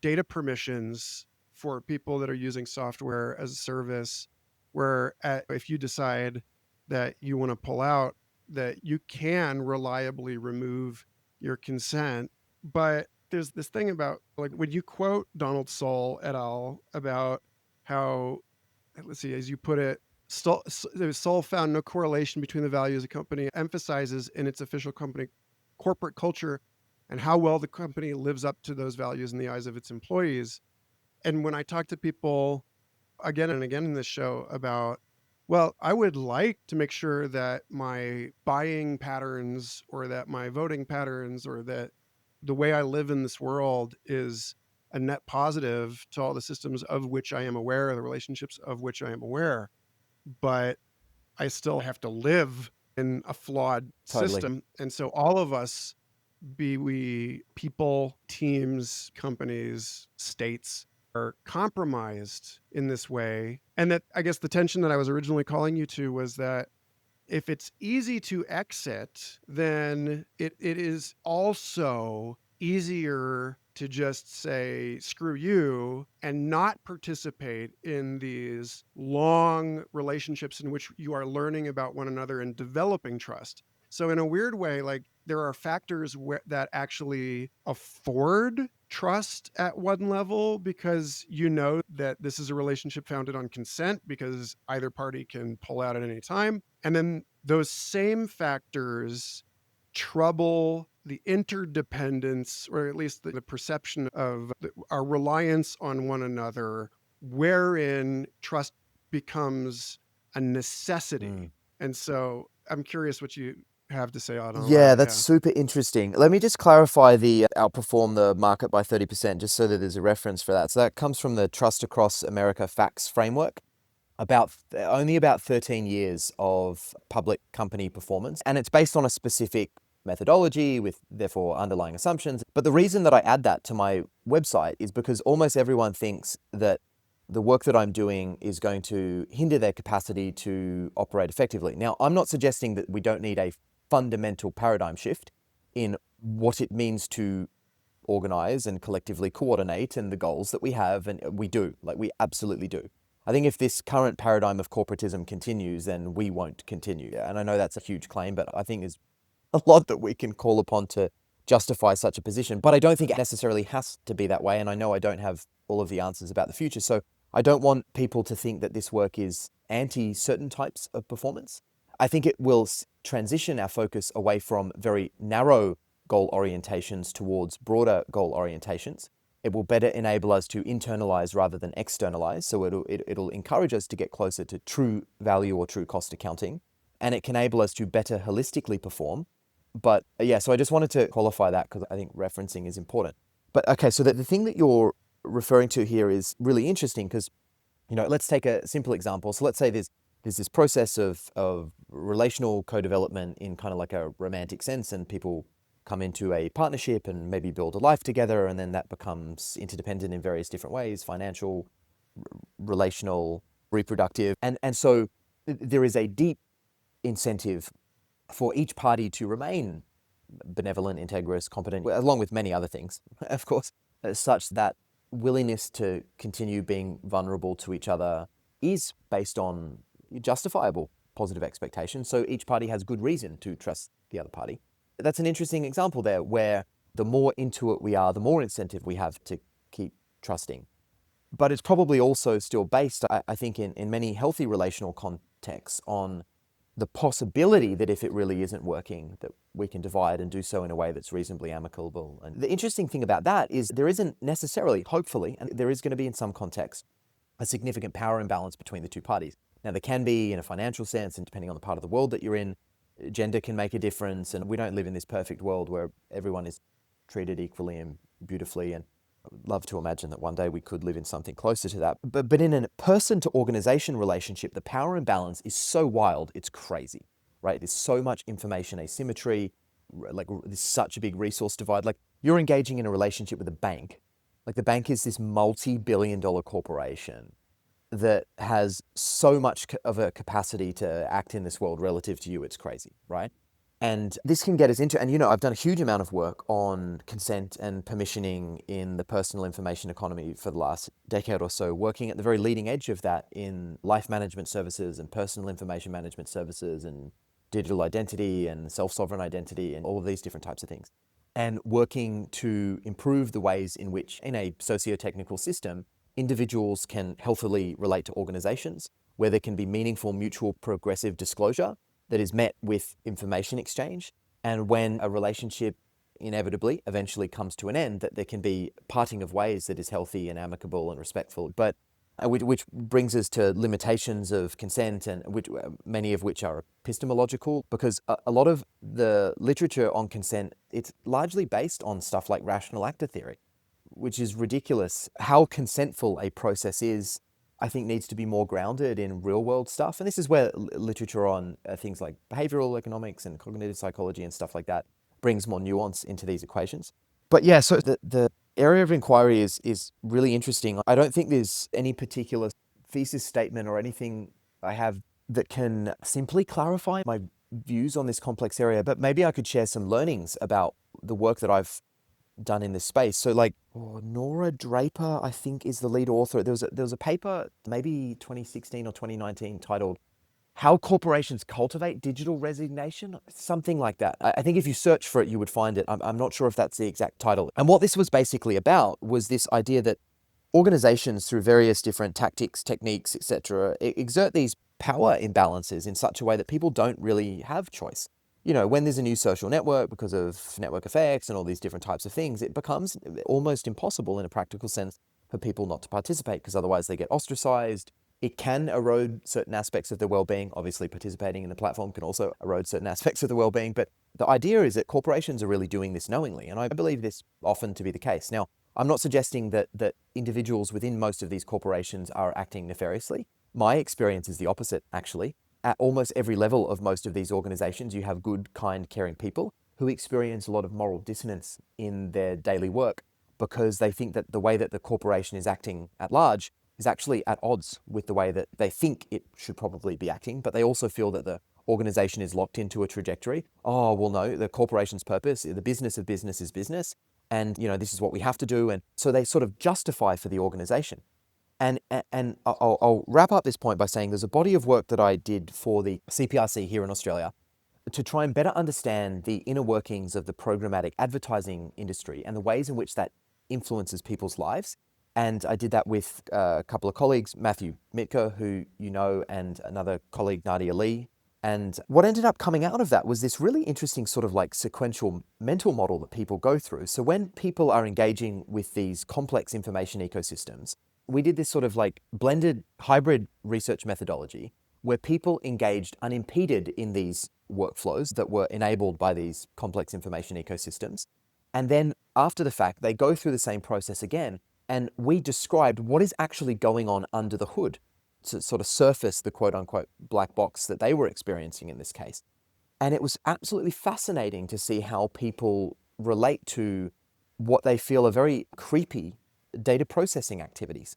data permissions for people that are using software as a service, where if you decide that you want to pull out, that you can reliably remove your consent. But there's this thing about, like, when you quote Donald Soll et al. About how, let's see, as you put it, Soll found no correlation between the values a company emphasizes in its official company corporate culture and how well the company lives up to those values in the eyes of its employees. And when I talk to people again and again in this show about, well, I would like to make sure that my buying patterns or that my voting patterns or that the way I live in this world is a net positive to all the systems of which I am aware, the relationships of which I am aware, but I still have to live in a flawed Totally. system. And so all of us, be we people, teams, companies, states, are compromised in this way. And that, I guess, the tension that I was originally calling you to was that if it's easy to exit, then it is also easier to just say, screw you, and not participate in these long relationships in which you are learning about one another and developing trust. So, in a weird way, like, there are factors that actually afford trust at one level, because you know that this is a relationship founded on consent because either party can pull out at any time. And then those same factors trouble the interdependence, or at least the perception of our reliance on one another, wherein trust becomes a necessity. Mm. And so I'm curious what you have to say on all Yeah, that. that's Yeah. super interesting. Let me just clarify the outperform the market by 30%, just so that there's a reference for that. So that comes from the Trust Across America Facts framework, only about 13 years of public company performance. And it's based on a specific methodology with therefore underlying assumptions. But the reason that I add that to my website is because almost everyone thinks that the work that I'm doing is going to hinder their capacity to operate effectively. Now, I'm not suggesting that we don't need a fundamental paradigm shift in what it means to organize and collectively coordinate and the goals that we have, and we do, like we absolutely do. I think if this current paradigm of corporatism continues, then we won't continue. And I know that's a huge claim, but I think there's a lot that we can call upon to justify such a position. But I don't think it necessarily has to be that way. And I know I don't have all of the answers about the future. So I don't want people to think that this work is anti certain types of performance. I think it will transition our focus away from very narrow goal orientations towards broader goal orientations. It will better enable us to internalize rather than externalize. So it'll encourage us to get closer to true value or true cost accounting. And it can enable us to better holistically perform. But yeah, so I just wanted to qualify that because I think referencing is important. But okay, so the thing that you're referring to here is really interesting because, let's take a simple example. So let's say there's this process of relational co-development in kind of like a romantic sense, and people come into a partnership and maybe build a life together, and then that becomes interdependent in various different ways: financial, relational, reproductive. And so there is a deep incentive for each party to remain benevolent, integrous, competent, along with many other things, of course, such that willingness to continue being vulnerable to each other is based on justifiable positive expectations. So each party has good reason to trust the other party. That's an interesting example there where the more into it we are, the more incentive we have to keep trusting. But it's probably also still based, I think, in many healthy relational contexts on the possibility that if it really isn't working, that we can divide and do so in a way that's reasonably amicable. And the interesting thing about that is there isn't necessarily, hopefully, and there is going to be in some context, a significant power imbalance between the two parties. Now, there can be in a financial sense, and depending on the part of the world that you're in, gender can make a difference. And we don't live in this perfect world where everyone is treated equally and beautifully. And I'd love to imagine that one day we could live in something closer to that. But in a person-to-organization relationship, the power imbalance is so wild, it's crazy, right? There's so much information asymmetry, like there's such a big resource divide. Like you're engaging in a relationship with a bank. Like the bank is this multi-billion-dollar corporation that has so much of a capacity to act in this world relative to you. It's crazy, right? And this can get us into, and I've done a huge amount of work on consent and permissioning in the personal information economy for the last decade or so, working at the very leading edge of that in life management services and personal information management services and digital identity and self-sovereign identity and all of these different types of things. And working to improve the ways in which, in a socio-technical system, individuals can healthily relate to organizations, where there can be meaningful mutual progressive disclosure that is met with information exchange. And when a relationship inevitably eventually comes to an end, that there can be parting of ways that is healthy and amicable and respectful. But which brings us to limitations of consent, and many of which are epistemological, because a lot of the literature on consent, it's largely based on stuff like rational actor theory, which is ridiculous. How consentful a process is, I think, needs to be more grounded in real world stuff. And this is where literature on things like behavioral economics and cognitive psychology and stuff like that brings more nuance into these equations. But yeah, so the area of inquiry is really interesting. I don't think there's any particular thesis statement or anything I have that can simply clarify my views on this complex area, but maybe I could share some learnings about the work that I've done in this space. So Nora Draper, I think, is the lead author. There was a paper, maybe 2016 or 2019, titled "How Corporations Cultivate Digital Resignation," something like that. I think if you search for it, you would find it. I'm not sure if that's the exact title. And what this was basically about was this idea that organizations, through various different tactics, techniques, etc., exert these power imbalances in such a way that people don't really have choice. When there's a new social network, because of network effects and all these different types of things, it becomes almost impossible in a practical sense for people not to participate, because otherwise they get ostracized, It can erode certain aspects of the well-being. Obviously, participating in the platform can also erode certain aspects of the well-being. But the idea is that corporations are really doing this knowingly, and I believe this often to be the case. Now, I'm not suggesting that individuals within most of these corporations are acting nefariously. My experience is the opposite, actually. At almost every level of most of these organizations, you have good, kind, caring people who experience a lot of moral dissonance in their daily work because they think that the way that the corporation is acting at large is actually at odds with the way that they think it should probably be acting, but they also feel that the organization is locked into a trajectory. Oh, well, no, the corporation's purpose, the business of business is business, and this is what we have to do, and so they sort of justify for the organization. And I'll wrap up this point by saying there's a body of work that I did for the CPRC here in Australia to try and better understand the inner workings of the programmatic advertising industry and the ways in which that influences people's lives. And I did that with a couple of colleagues, Matthew Mitka, who you know, and another colleague, Nadia Lee. And what ended up coming out of that was this really interesting sort of like sequential mental model that people go through. So when people are engaging with these complex information ecosystems, we did this sort of like blended hybrid research methodology where people engaged unimpeded in these workflows that were enabled by these complex information ecosystems. And then after the fact, they go through the same process again. And we described what is actually going on under the hood to sort of surface the quote unquote black box that they were experiencing in this case. And it was absolutely fascinating to see how people relate to what they feel are very creepy data processing activities.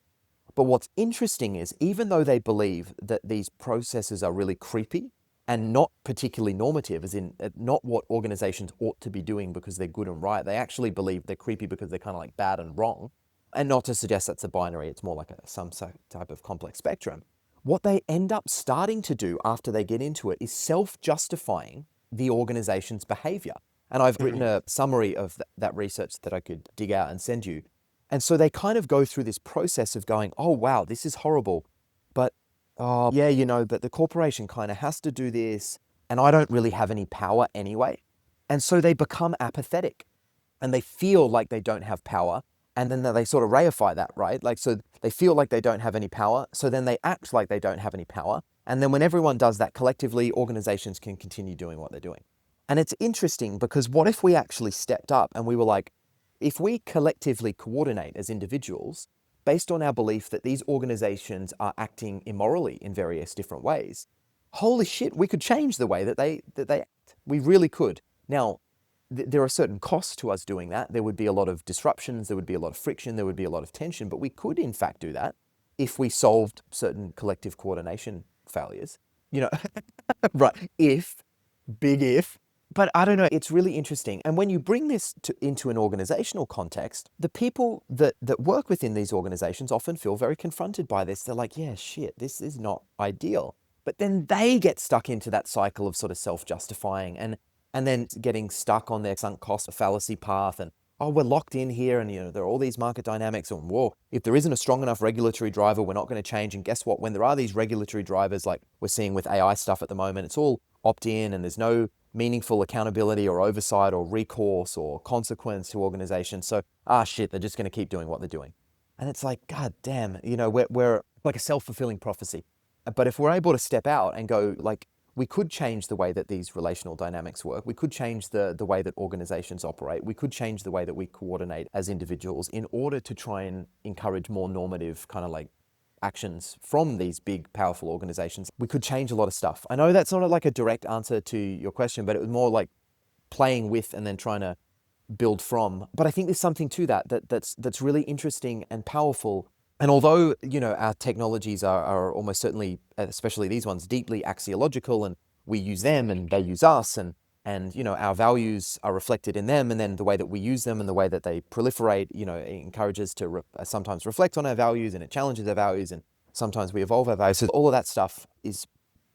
But what's interesting is even though they believe that these processes are really creepy and not particularly normative, as in not what organizations ought to be doing because they're good and right, they actually believe they're creepy because they're kind of like bad and wrong. And not to suggest that's a binary, it's more like some type of complex spectrum. What they end up starting to do after they get into it is self-justifying the organization's behavior. And I've written a summary of that research that I could dig out and send you. And so they kind of go through this process of going, oh, wow, this is horrible. But, oh, yeah, but the corporation kind of has to do this. And I don't really have any power anyway. And so they become apathetic and they feel like they don't have power. And then they sort of reify that, right? Like, so they feel like they don't have any power. So then they act like they don't have any power. And then when everyone does that collectively, organizations can continue doing what they're doing. And it's interesting because what if we actually stepped up and we were like, if we collectively coordinate as individuals based on our belief that these organizations are acting immorally in various different ways, holy shit, we could change the way that they act. We really could. Now, there are certain costs to us doing that. There would be a lot of disruptions, there would be a lot of friction, there would be a lot of tension, but we could in fact do that if we solved certain collective coordination failures. Right, big if. But I don't know, it's really interesting. And when you bring this into an organizational context, the people that work within these organizations often feel very confronted by this. They're like, yeah, shit, this is not ideal. But then they get stuck into that cycle of sort of self-justifying and then getting stuck on their sunk cost fallacy path and, oh, we're locked in here and, there are all these market dynamics and, whoa, if there isn't a strong enough regulatory driver, we're not going to change. And guess what? When there are these regulatory drivers like we're seeing with AI stuff at the moment, it's all opt-in and there's no meaningful accountability or oversight or recourse or consequence to organizations. So, shit, they're just going to keep doing what they're doing. And it's like, God damn, we're like a self-fulfilling prophecy. But if we're able to step out and go like, we could change the way that these relational dynamics work. We could change the way that organizations operate. We could change the way that we coordinate as individuals in order to try and encourage more normative kind of like actions from these big, powerful organizations. We could change a lot of stuff. I know that's not like a direct answer to your question, but it was more like playing with and then trying to build from. But I think there's something to that's really interesting and powerful. And although, our technologies are almost certainly, especially these ones, deeply axiological and we use them and they use us and our values are reflected in them and then the way that we use them and the way that they proliferate, encourages to sometimes reflect on our values and it challenges our values and sometimes we evolve our values. So all of that stuff is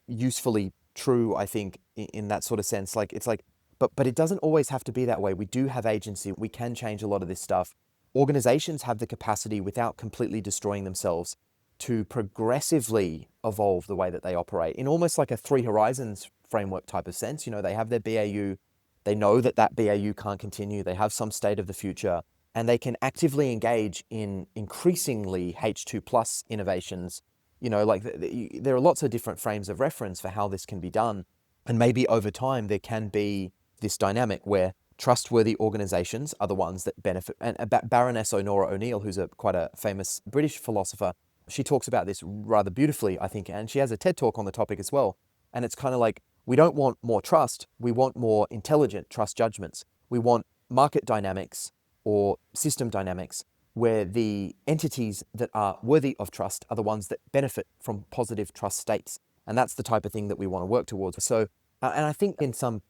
usefully true, I think, in that sort of sense. Like, it's like, but it doesn't always have to be that way. We do have agency. We can change a lot of this stuff. Organizations have the capacity without completely destroying themselves to progressively evolve the way that they operate in almost like a three horizons framework type of sense. They have their BAU, they know that BAU can't continue, they have some state of the future, and they can actively engage in increasingly H2 plus innovations Like there are lots of different frames of reference for how this can be done. And maybe over time, there can be this dynamic where trustworthy organizations are the ones that benefit. And Baroness Honora O'Neill, who's quite a famous British philosopher, she talks about this rather beautifully, I think, and she has a TED talk on the topic as well. And it's kind of like, we don't want more trust, we want more intelligent trust judgments. We want market dynamics or system dynamics where the entities that are worthy of trust are the ones that benefit from positive trust states. And that's the type of thing that we want to work towards. So, and I think in some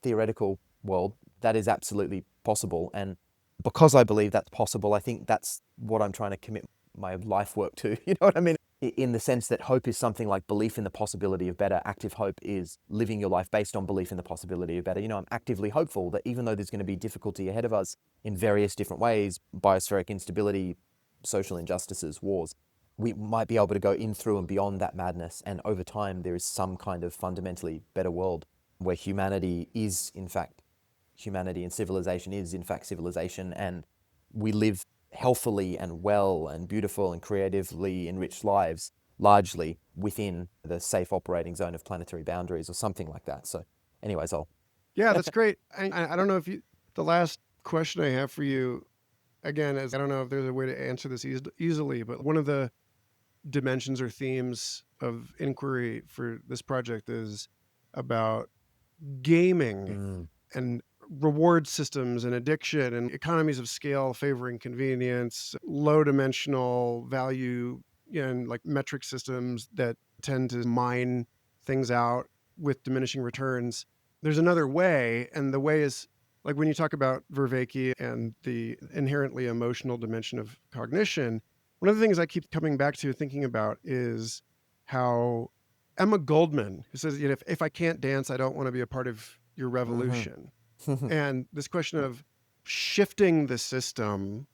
theoretical world, that is absolutely possible. And because I believe that's possible, I think that's what I'm trying to commit my life work to. You know what I mean? In the sense that hope is something like belief in the possibility of better. Active hope is living your life based on belief in the possibility of better. I'm actively hopeful that even though there's going to be difficulty ahead of us in various different ways, biospheric instability, social injustices, wars, we might be able to go in through and beyond that madness. And over time, there is some kind of fundamentally better world where humanity is, in fact, humanity and civilization is, in fact, civilization. And we live healthily and well and beautiful and creatively enriched lives largely within the safe operating zone of planetary boundaries or something like that. So anyways, Yeah, that's great. I don't know if the last question I have for you, again, is I don't know if there's a way to answer this easily, but one of the dimensions or themes of inquiry for this project is about gaming and reward systems and addiction and economies of scale favoring convenience, low dimensional value, and like metric systems that tend to mine things out with diminishing returns. There's another way, and the way is like when you talk about Vervaeke and the inherently emotional dimension of cognition, one of the things I keep coming back to thinking about is how Emma Goldman, who says, if I can't dance, I don't want to be a part of your revolution. And this question of shifting the system,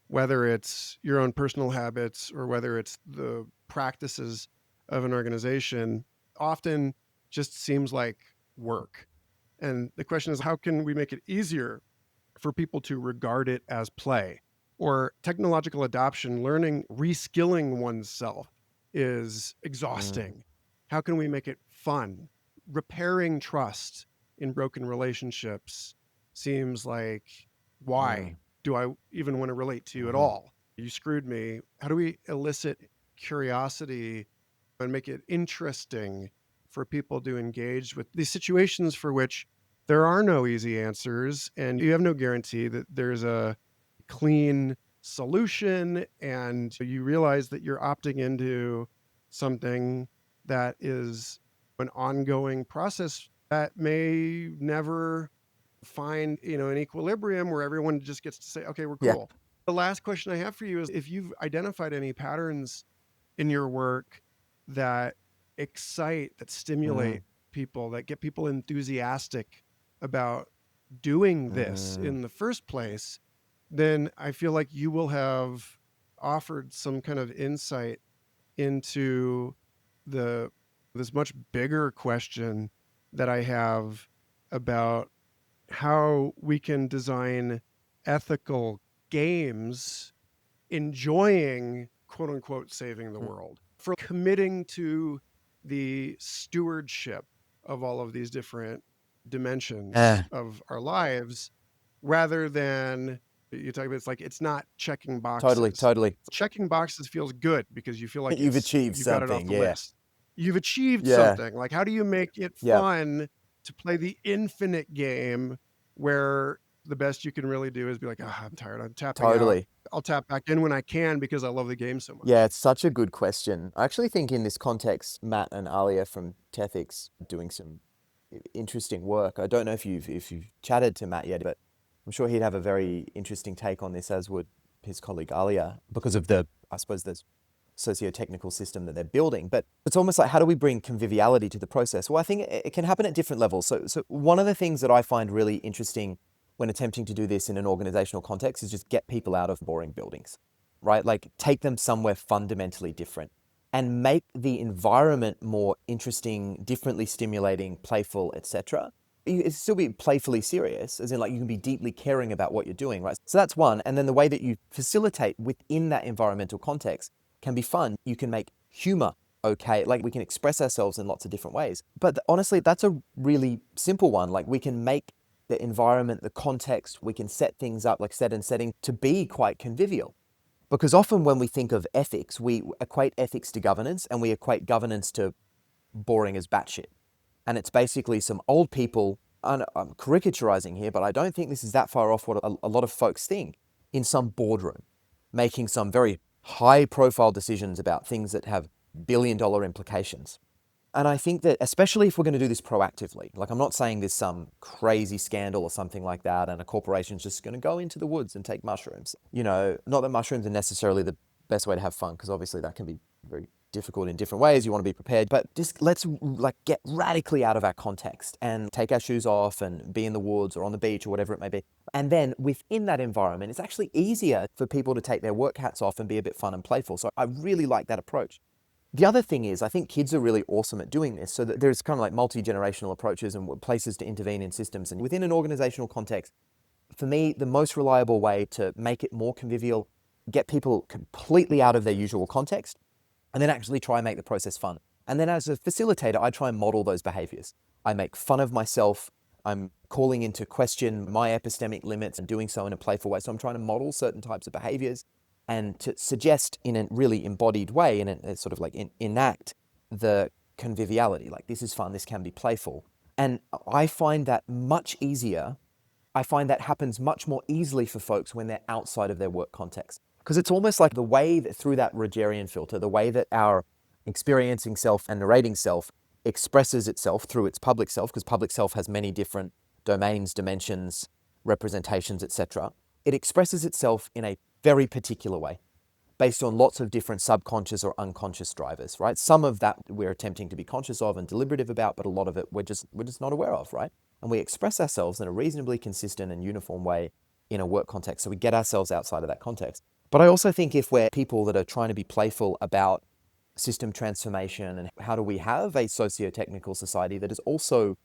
whether it's your own personal habits or whether it's the practices of an organization, often just seems like work. And the question is, how can we make it easier for people to regard it as play? Or technological adoption, learning, reskilling oneself is exhausting. How can we make it fun? Repairing trust in broken relationships seems like, why do I even want to relate to you at all? You screwed me. How do we elicit curiosity and make it interesting for people to engage with these situations for which there are no easy answers and you have no guarantee that there's a clean solution, and you realize that you're opting into something that is an ongoing process that may never find, an equilibrium where everyone just gets to say, okay, we're Yeah. cool. The last question I have for you is if you've identified any patterns in your work that excite, that stimulate people, that get people enthusiastic about doing this in the first place, then I feel like you will have offered some kind of insight into this much bigger question that I have about how we can design ethical games enjoying, quote unquote, saving the world, for committing to the stewardship of all of these different dimensions of our lives, rather than you talk about, it's like, it's not checking boxes. Totally. Checking boxes feels good because you feel like You've achieved you got it off something, the yeah. list. You've achieved Yeah. something. Like, how do you make it Yeah. fun to play the infinite game where the best you can really do is be like, I'm tired, I'm tapping out. I'll tap back in when I can because I love the game so much. Yeah, it's such a good question. I actually think in this context, Matt and Alia from Tethics are doing some interesting work. I don't know if you've chatted to Matt yet, but I'm sure he'd have a very interesting take on this, as would his colleague Alia, because of the socio-technical system that they're building. But it's almost like, how do we bring conviviality to the process? Well, I think it can happen at different levels. So one of the things that I find really interesting when attempting to do this in an organizational context is just get people out of boring buildings, right? Like, take them somewhere fundamentally different and make the environment more interesting, differently stimulating, playful, etc. It still be playfully serious, as in, like, you can be deeply caring about what you're doing, right? So that's one. And then the way that you facilitate within that environmental context can be fun. You can make humor okay. Like we can express ourselves in lots of different ways. But honestly, that's a really simple one. Like we can make the environment, the context, we can set things up like set and setting to be quite convivial. Because often when we think of ethics, we equate ethics to governance and we equate governance to boring as batshit. And it's basically some old people, and I'm caricaturizing here, but I don't think this is that far off what a lot of folks think, in some boardroom, making some very high profile decisions about things that have billion-dollar implications. And I think that especially if we're going to do this proactively, like I'm not saying there's some crazy scandal or something like that and a corporation's just going to go into the woods and take mushrooms. You know, not that mushrooms are necessarily the best way to have fun, because obviously that can be very difficult in different ways. You want to be prepared, but just let's like get radically out of our context and take our shoes off and be in the woods or on the beach or whatever it may be. And then within that environment, it's actually easier for people to take their work hats off and be a bit fun and playful. So I really like that approach. The other thing is, I think kids are really awesome at doing this. So that there's kind of like multi-generational approaches and places to intervene in systems. And within an organizational context, for me, the most reliable way to make it more convivial, get people completely out of their usual context, and then actually try and make the process fun. And then as a facilitator, I try and model those behaviors. I make fun of myself. I'm calling into question my epistemic limits and doing so in a playful way. So I'm trying to model certain types of behaviors and to suggest in a really embodied way and sort of like enact the conviviality. Like this is fun, this can be playful. And I find that much easier. I find that happens much more easily for folks when they're outside of their work context. Because it's almost like the way that through that Rogerian filter, the way that our experiencing self and narrating self expresses itself through its public self, because public self has many different domains, dimensions, representations, etc. It expresses itself in a very particular way based on lots of different subconscious or unconscious drivers, right? Some of that we're attempting to be conscious of and deliberative about, but a lot of it we're just not aware of, right? And we express ourselves in a reasonably consistent and uniform way in a work context. So we get ourselves outside of that context. But I also think if we're people that are trying to be playful about system transformation and how do we have a socio-technical society that is also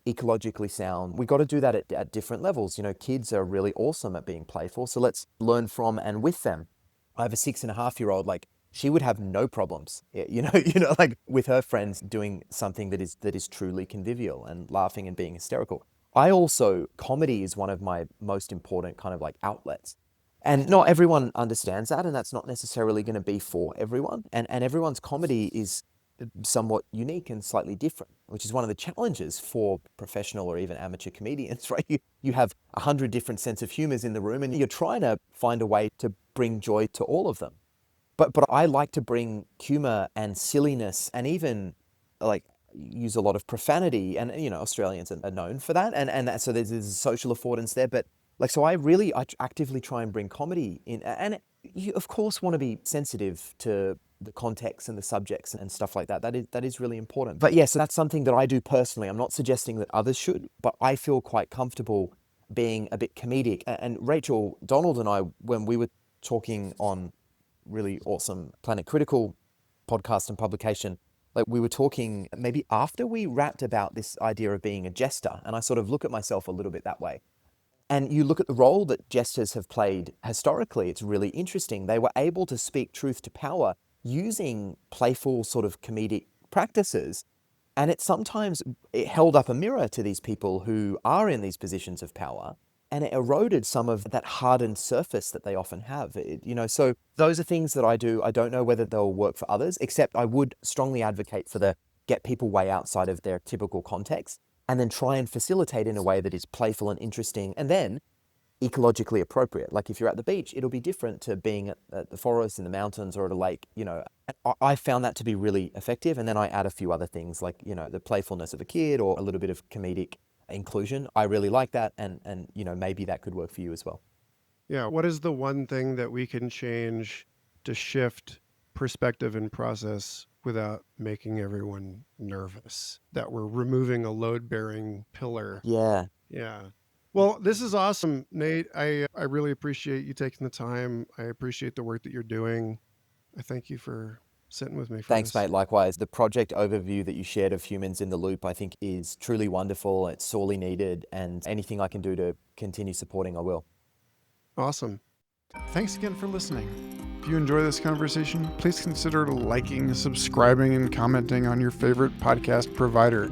ecologically sound, we got to do that at different levels. You know, kids are really awesome at being playful, so let's learn from and with them. I have a 6.5-year-old, like she would have no problems, like with her friends doing something that is truly convivial and laughing and being hysterical. Comedy is one of my most important kind of like outlets. And not everyone understands that, and that's not necessarily going to be for everyone. And everyone's comedy is somewhat unique and slightly different, which is one of the challenges for professional or even amateur comedians, right? You have 100 different sense of humors in the room, and you're trying to find a way to bring joy to all of them. But I like to bring humor and silliness and even like use a lot of profanity, and Australians are known for that, and so there's a social affordance there. But like, so I actively try and bring comedy in, and you of course want to be sensitive to the context and the subjects and stuff like that. That is really important. But yeah, so that's something that I do personally. I'm not suggesting that others should, but I feel quite comfortable being a bit comedic. And Rachel Donald and I, when we were talking on really awesome Planet Critical podcast and publication, like we were talking maybe after we rapped about this idea of being a jester, and I sort of look at myself a little bit that way. And you look at the role that jesters have played historically, it's really interesting. They were able to speak truth to power using playful sort of comedic practices. And it held up a mirror to these people who are in these positions of power, and it eroded some of that hardened surface that they often have. So those are things that I do. I don't know whether they'll work for others, except I would strongly advocate for the get people way outside of their typical context and then try and facilitate in a way that is playful and interesting and then ecologically appropriate. Like if you're at the beach, it'll be different to being at the forest, in the mountains, or at a lake, I found that to be really effective. And then I add a few other things like, the playfulness of a kid or a little bit of comedic inclusion. I really like that. And maybe that could work for you as well. Yeah. What is the one thing that we can change to shift perspective and process without making everyone nervous that we're removing a load-bearing pillar? Yeah. Yeah. Well, this is awesome, Nate. I really appreciate you taking the time. I appreciate the work that you're doing. I thank you for sitting with me for Thanks, this. mate. Likewise. The project overview that you shared of Humans in the Loop, I think is truly wonderful. It's sorely needed, and anything I can do to continue supporting, I will. Awesome. Thanks again for listening. If you enjoy this conversation, please consider liking, subscribing, and commenting on your favorite podcast provider.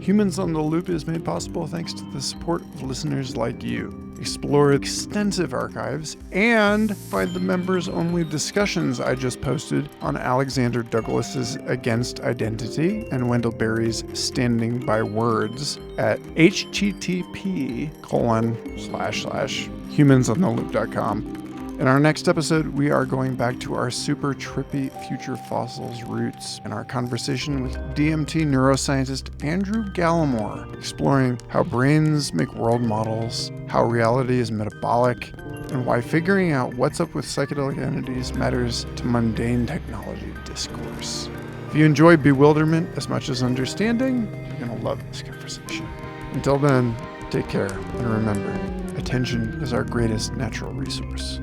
Humans on the Loop is made possible thanks to the support of listeners like you. Explore extensive archives and find the members-only discussions I just posted on Alexander Douglas's Against Identity and Wendell Berry's Standing by Words at http://humansontheloop.com. In our next episode, we are going back to our super trippy future fossils roots in our conversation with DMT neuroscientist Andrew Gallimore, exploring how brains make world models, how reality is metabolic, and why figuring out what's up with psychedelic entities matters to mundane technology discourse. If you enjoy bewilderment as much as understanding, you're going to love this conversation. Until then, take care, and remember, attention is our greatest natural resource.